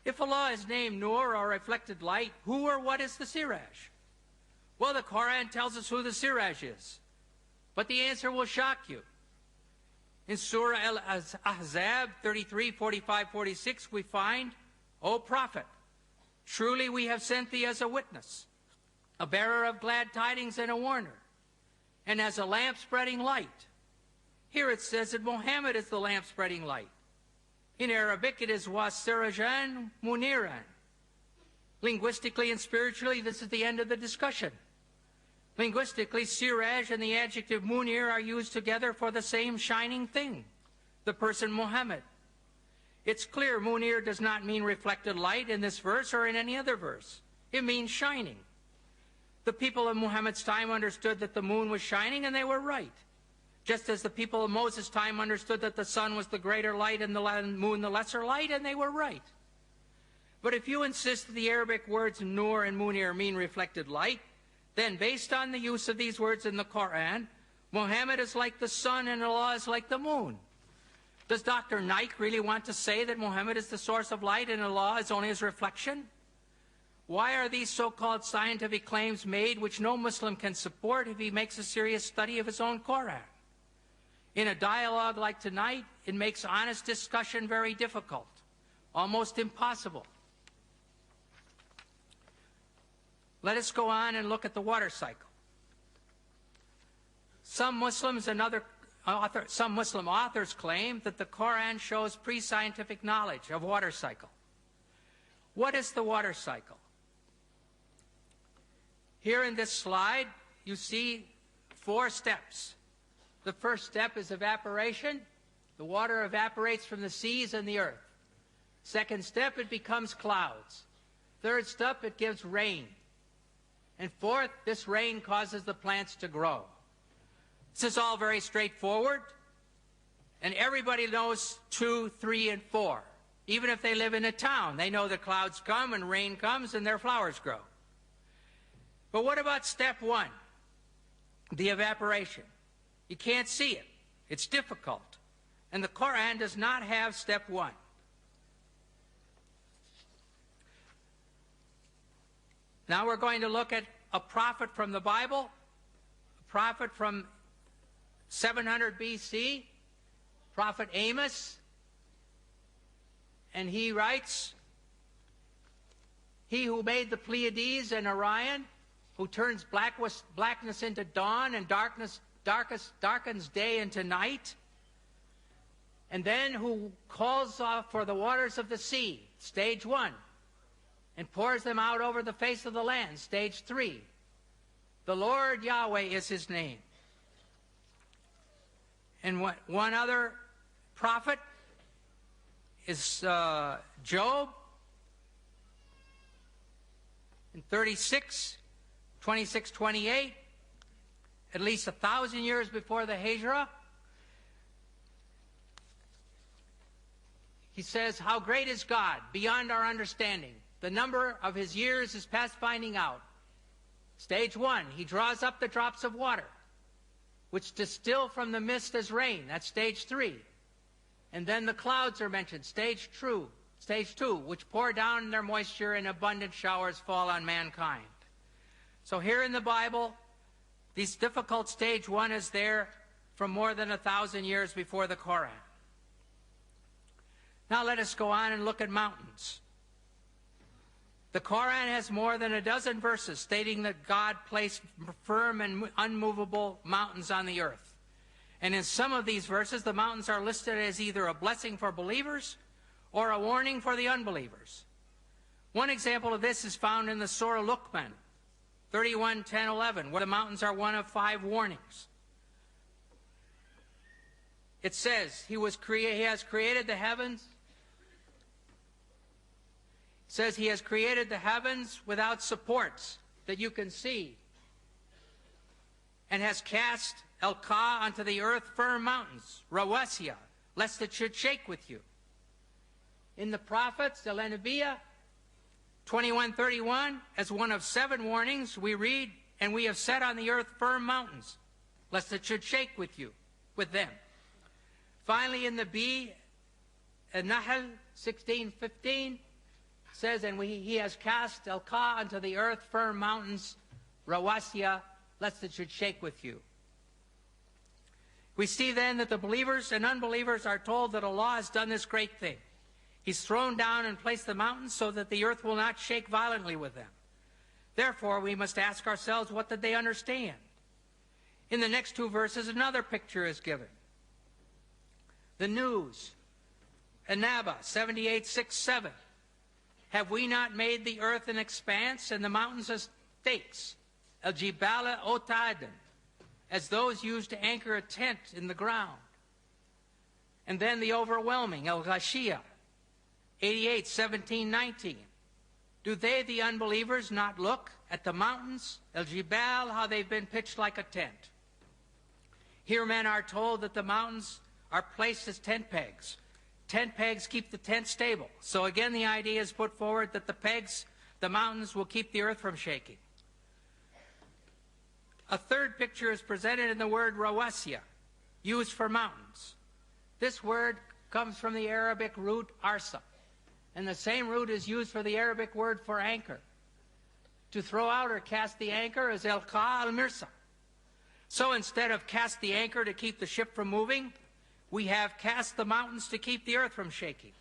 If Allah is named nur or reflected light, who or what is the Siraj? Well, the Quran tells us who the Siraj is. But the answer will shock you. In Surah Al-Ahzab 33:45-46, we find, O Prophet, truly we have sent thee as a witness, a bearer of glad tidings and a warner, and as a lamp spreading light. Here it says that Muhammad is the lamp spreading light. In Arabic it is wasirajan muniran. Linguistically and spiritually, this is the end of the discussion. Linguistically, Siraj and the adjective Munir are used together for the same shining thing, the person Muhammad. It's clear Munir does not mean reflected light in this verse or in any other verse. It means shining. The people of Muhammad's time understood that the moon was shining, and they were right. Just as the people of Moses' time understood that the sun was the greater light and the moon the lesser light, and they were right. But if you insist that the Arabic words Nur and Munir mean reflected light, then based on the use of these words in the Quran, Muhammad is like the sun and Allah is like the moon. Does Dr. Naik really want to say that Muhammad is the source of light and Allah is only his reflection? Why are these so-called scientific claims made which no Muslim can support if he makes a serious study of his own Quran? In a dialogue like tonight, it makes honest discussion very difficult, almost impossible. Let us go on and look at the water cycle. Some Muslim authors claim that the Quran shows pre-scientific knowledge of water cycle. What is the water cycle? Here in this slide, you see 4 steps. The first step is evaporation. The water evaporates from the seas and the earth. Second step, it becomes clouds. Third step, it gives rain. And fourth, this rain causes the plants to grow. This is all very straightforward, and everybody knows 2, 3, and 4. Even if they live in a town, they know the clouds come and rain comes and their flowers grow. But what about step 1, the evaporation? You can't see it. It's difficult. And the Quran does not have step 1. Now we're going to look at a prophet from the Bible, a prophet from 700 BC, Prophet Amos, and he writes, "He who made the Pleiades and Orion, who turns blackness into dawn and darkens day into night, and then who calls off for the waters of the sea," stage 1, "and pours them out over the face of the land," stage 3. The Lord Yahweh is his name. And one other prophet is Job in 36, 26, 28, at least 1,000 years before the Hijrah. He says, "How great is God, beyond our understanding. The number of his years is past finding out." Stage 1, he draws up the drops of water, which distill from the mist as rain. That's stage 3. And then the clouds are mentioned, stage 2, which pour down their moisture and abundant showers fall on mankind. So here in the Bible, this difficult stage 1 is there from more than 1,000 years before the Quran. Now let us go on and look at mountains. The Quran has more than a dozen verses stating that God placed firm and unmovable mountains on the earth. And in some of these verses, the mountains are listed as either a blessing for believers or a warning for the unbelievers. One example of this is found in the Surah Luqman, 31, 10, 11, where the mountains are one of 5 warnings. It says, He has created the heavens. Says he has created the heavens without supports that you can see, and has cast El-Ka onto the earth firm mountains, Rawasiya, lest it should shake with you. In the prophets, Al-Anbiya, 21:31, as one of 7 warnings, we read, "And we have set on the earth firm mountains, lest it should shake with you, with them." Finally, in the Bee, Nahl 16:15, says, "And he has cast El-Ka onto the earth firm mountains, Rawasiya, lest it should shake with you." We see then that the believers and unbelievers are told that Allah has done this great thing. He's thrown down and placed the mountains so that the earth will not shake violently with them. Therefore, we must ask ourselves, what did they understand? In the next 2 verses, another picture is given. The news, Anaba 78:6-7. Have we not made the earth an expanse and the mountains as stakes, el jibala otadan, as those used to anchor a tent in the ground? And then the overwhelming, el Ghashiyah, 88, 17, 19. Do they, the unbelievers, not look at the mountains, el jibal, how they've been pitched like a tent? Here men are told that the mountains are placed as tent pegs. Tent pegs keep the tent stable. So again, the idea is put forward that the mountains will keep the earth from shaking. A third picture is presented in the word rawasiya, used for mountains. This word comes from the Arabic root arsa, and the same root is used for the Arabic word for anchor. To throw out or cast the anchor is elqa al-mirsa. So instead of cast the anchor to keep the ship from moving, we have cast the mountains to keep the earth from shaking.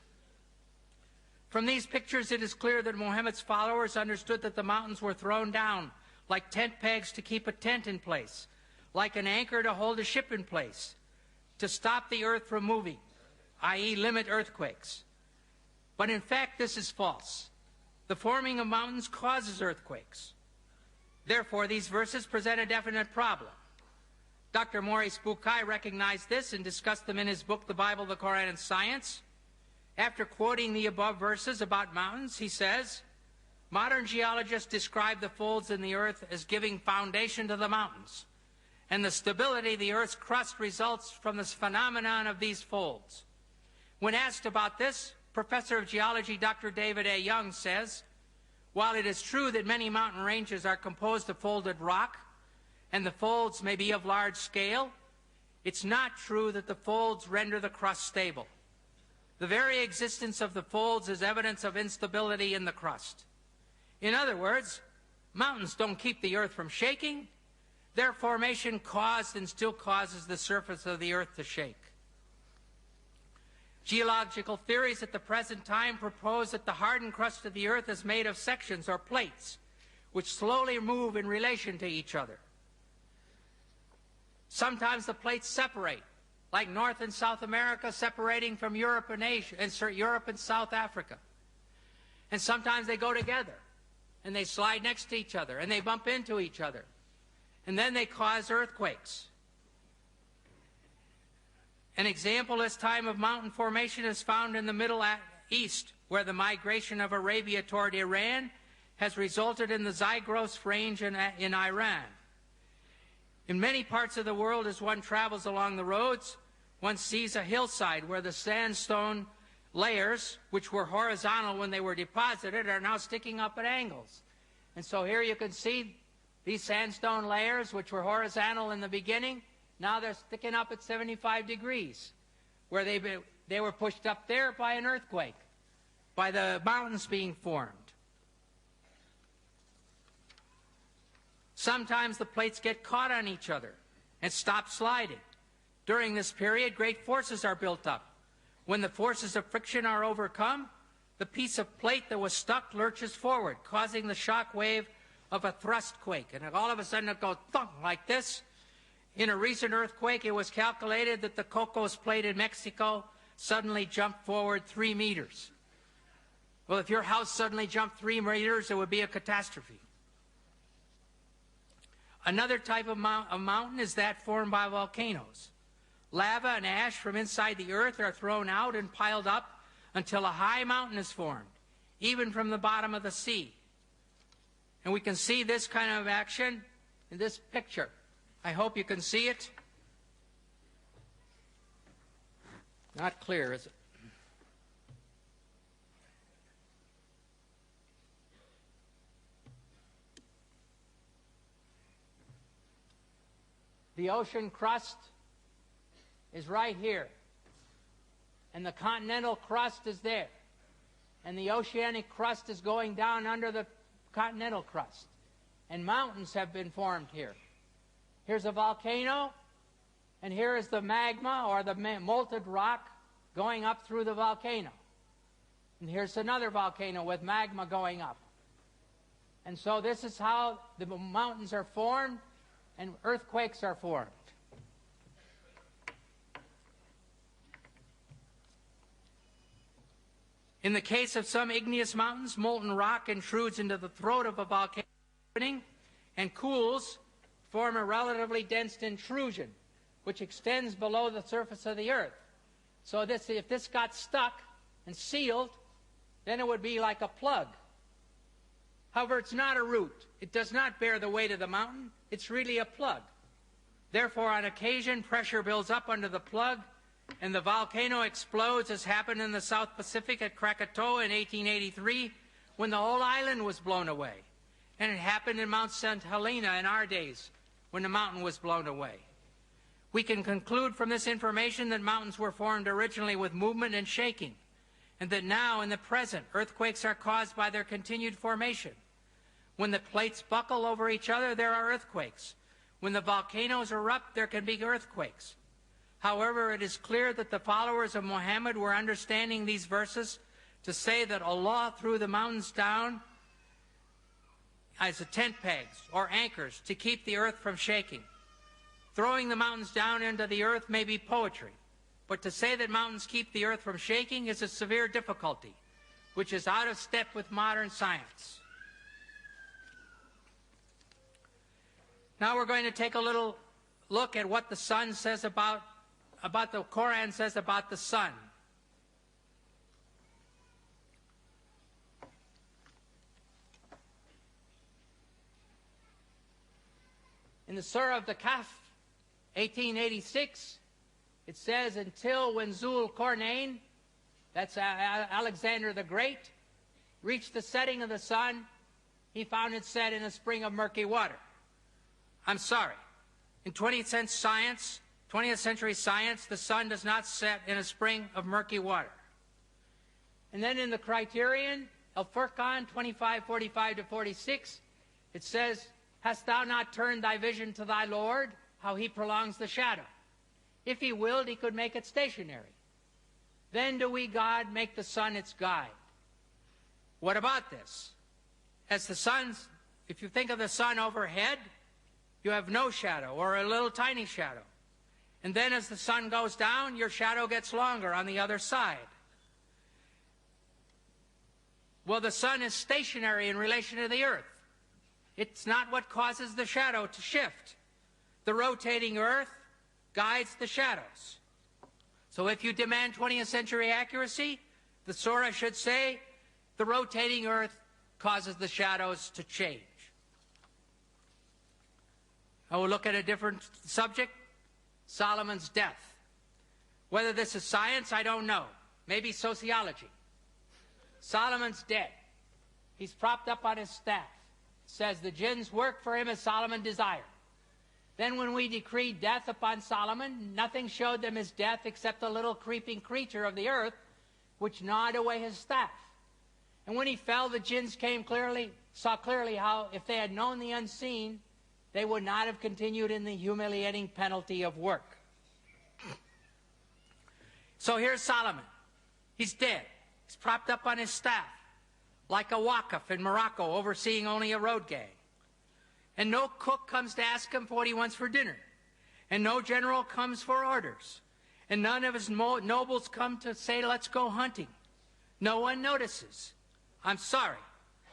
From these pictures, it is clear that Muhammad's followers understood that the mountains were thrown down like tent pegs to keep a tent in place, like an anchor to hold a ship in place, to stop the earth from moving, i.e. limit earthquakes. But in fact, this is false. The forming of mountains causes earthquakes. Therefore, these verses present a definite problem. Dr. Maurice Bukai recognized this and discussed them in his book, The Bible, the Quran, and Science. After quoting the above verses about mountains, he says, modern geologists describe the folds in the earth as giving foundation to the mountains, and the stability of the earth's crust results from this phenomenon of these folds. When asked about this, Professor of Geology Dr. David A. Young says, while it is true that many mountain ranges are composed of folded rock, and the folds may be of large scale, it's not true that the folds render the crust stable. The very existence of the folds is evidence of instability in the crust. In other words, mountains don't keep the earth from shaking. Their formation caused and still causes the surface of the earth to shake. Geological theories at the present time propose that the hardened crust of the earth is made of sections or plates, which slowly move in relation to each other. Sometimes the plates separate, like North and South America separating from Europe and Asia, and Europe and South Africa. And sometimes they go together, and they slide next to each other, and they bump into each other. And then they cause earthquakes. An example this time of mountain formation is found in the Middle East, where the migration of Arabia toward Iran has resulted in the Zagros Range in Iran. In many parts of the world, as one travels along the roads, one sees a hillside where the sandstone layers, which were horizontal when they were deposited, are now sticking up at angles. And so here you can see these sandstone layers, which were horizontal in the beginning, now they're sticking up at 75 degrees, where they were pushed up there by an earthquake, by the mountains being formed. Sometimes the plates get caught on each other and stop sliding. During this period, great forces are built up. When the forces of friction are overcome, the piece of plate that was stuck lurches forward, causing the shock wave of a thrust quake. And all of a sudden it goes thunk like this. In a recent earthquake, it was calculated that the Cocos plate in Mexico suddenly jumped forward 3 meters. Well, if your house suddenly jumped 3 meters, it would be a catastrophe. Another type of mountain is that formed by volcanoes. Lava and ash from inside the earth are thrown out and piled up until a high mountain is formed, even from the bottom of the sea. And we can see this kind of action in this picture. I hope you can see it. Not clear, is it? The ocean crust is right here, and the continental crust is there, and the oceanic crust is going down under the continental crust, and mountains have been formed here. Here's a volcano, and here is the magma, or the molten rock, going up through the volcano. And here's another volcano with magma going up. And so this is how the mountains are formed, and earthquakes are formed. In the case of some igneous mountains, molten rock intrudes into the throat of a volcano and cools, form a relatively dense intrusion, which extends below the surface of the earth. So if this got stuck and sealed, then it would be like a plug. However, it's not a root. It does not bear the weight of the mountain. It's really a plug. Therefore, on occasion, pressure builds up under the plug, and the volcano explodes, as happened in the South Pacific at Krakatoa in 1883, when the whole island was blown away. And it happened in Mount St. Helena in our days, when the mountain was blown away. We can conclude from this information that mountains were formed originally with movement and shaking, and that now, in the present, earthquakes are caused by their continued formation. When the plates buckle over each other, there are earthquakes. When the volcanoes erupt, there can be earthquakes. However, it is clear that the followers of Muhammad were understanding these verses to say that Allah threw the mountains down as tent pegs or anchors to keep the earth from shaking. Throwing the mountains down into the earth may be poetry, but to say that mountains keep the earth from shaking is a severe difficulty, which is out of step with modern science. Now we're going to take a little look at what the sun says about the Quran says about the sun. In the Surah of the Kahf, 1886, it says, until when Zul Qarnayn, that's Alexander the Great, reached the setting of the sun, he found it set in a spring of murky water. I'm sorry. In 20th century science, the sun does not set in a spring of murky water. And then in the criterion, Al-Furqan 25:45-46, it says, hast thou not turned thy vision to thy Lord, how he prolongs the shadow? If he willed, he could make it stationary. Then do we, God, make the sun its guide. What about this? As the sun's, if you think of the sun overhead, you have no shadow or a little tiny shadow. And then as the sun goes down, your shadow gets longer on the other side. Well, the sun is stationary in relation to the earth. It's not what causes the shadow to shift. The rotating earth guides the shadows. So if you demand 20th century accuracy, the surah should say, the rotating earth causes the shadows to change. Now we'll look at a different subject, Solomon's death. Whether this is science, I don't know. Maybe sociology. Solomon's dead. He's propped up on his staff. It says the jinns worked for him as Solomon desired. Then when we decreed death upon Solomon, nothing showed them his death except a little creeping creature of the earth, which gnawed away his staff. And when he fell, the jinns saw clearly how, if they had known the unseen, they would not have continued in the humiliating penalty of work. So here's Solomon. He's dead. He's propped up on his staff, like a wakaf in Morocco, overseeing only a road gang. And no cook comes to ask him for what he wants for dinner. And no general comes for orders. And none of his nobles come to say, let's go hunting. No one notices. I'm sorry.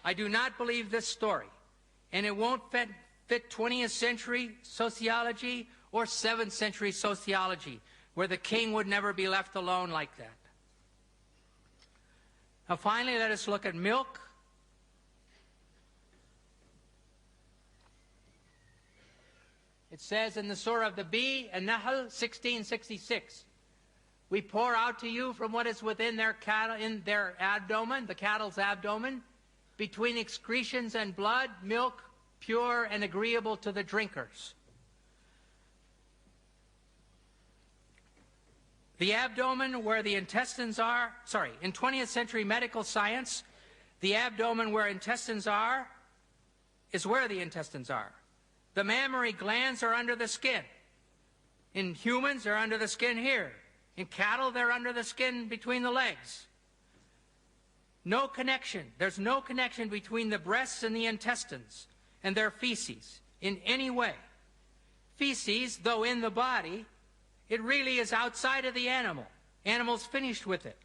I do not believe this story. And it won't fit 20th century sociology or 7th century sociology, where the king would never be left alone like that. Now finally, let us look at milk. It says in the Surah of the Bee, An-Nahl 1666, we pour out to you from what is within their cattle, in their abdomen, the cattle's abdomen, between excretions and blood, milk, pure and agreeable to the drinkers. The abdomen where the intestines are, in 20th century medical science, the abdomen where intestines are is where the intestines are. The mammary glands are under the skin. In humans, they're under the skin here. In cattle, they're under the skin between the legs. No connection. There's no connection between the breasts and the intestines and their feces in any way. Feces, though in the body, it really is outside of the animal. Animal's finished with it.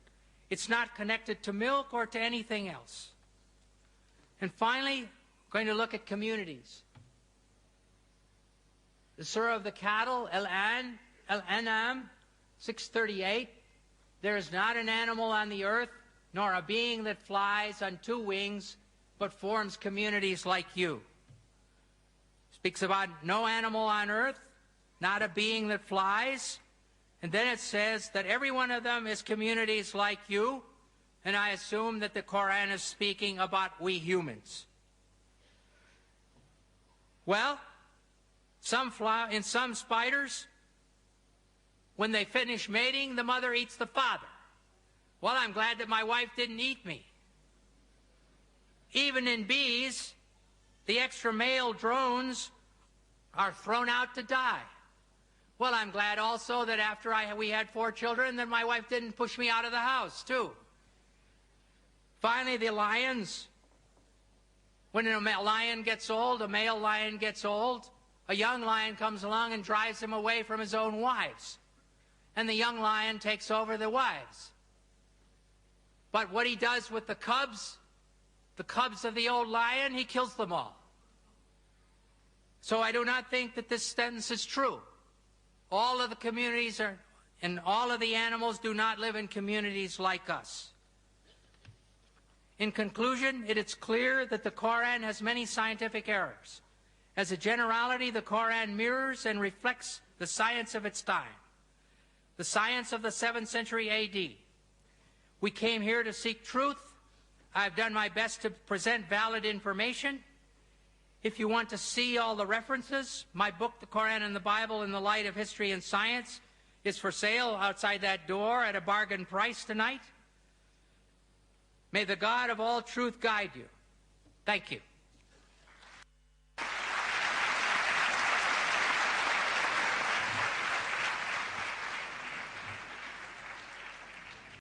It's not connected to milk or to anything else. And finally, we're going to look at communities. The Surah of the Cattle, Al-An'am 638, there is not an animal on the earth, nor a being that flies on two wings, but forms communities like you. Speaks about no animal on earth, not a being that flies. And then it says that every one of them is communities like you. And I assume that the Quran is speaking about we humans. Well, in some spiders, when they finish mating, the mother eats the father. Well, I'm glad that my wife didn't eat me. Even in bees, the extra male drones are thrown out to die. Well, I'm glad also that after we had 4 children, that my wife didn't push me out of the house, too. Finally, the lions. When a lion gets old, a male lion gets old, a young lion comes along and drives him away from his own wives. And the young lion takes over the wives. But what he does with the cubs of the old lion, he kills them all. So I do not think that this sentence is true. All of the communities and all of the animals do not live in communities like us. In conclusion, it is clear that the Quran has many scientific errors. As a generality, the Quran mirrors and reflects the science of its time, the science of the 7th century AD. We came here to seek truth. I've done my best to present valid information. If you want to see all the references, my book, The Quran and the Bible in the Light of History and Science, is for sale outside that door at a bargain price tonight. May the God of all truth guide you. Thank you.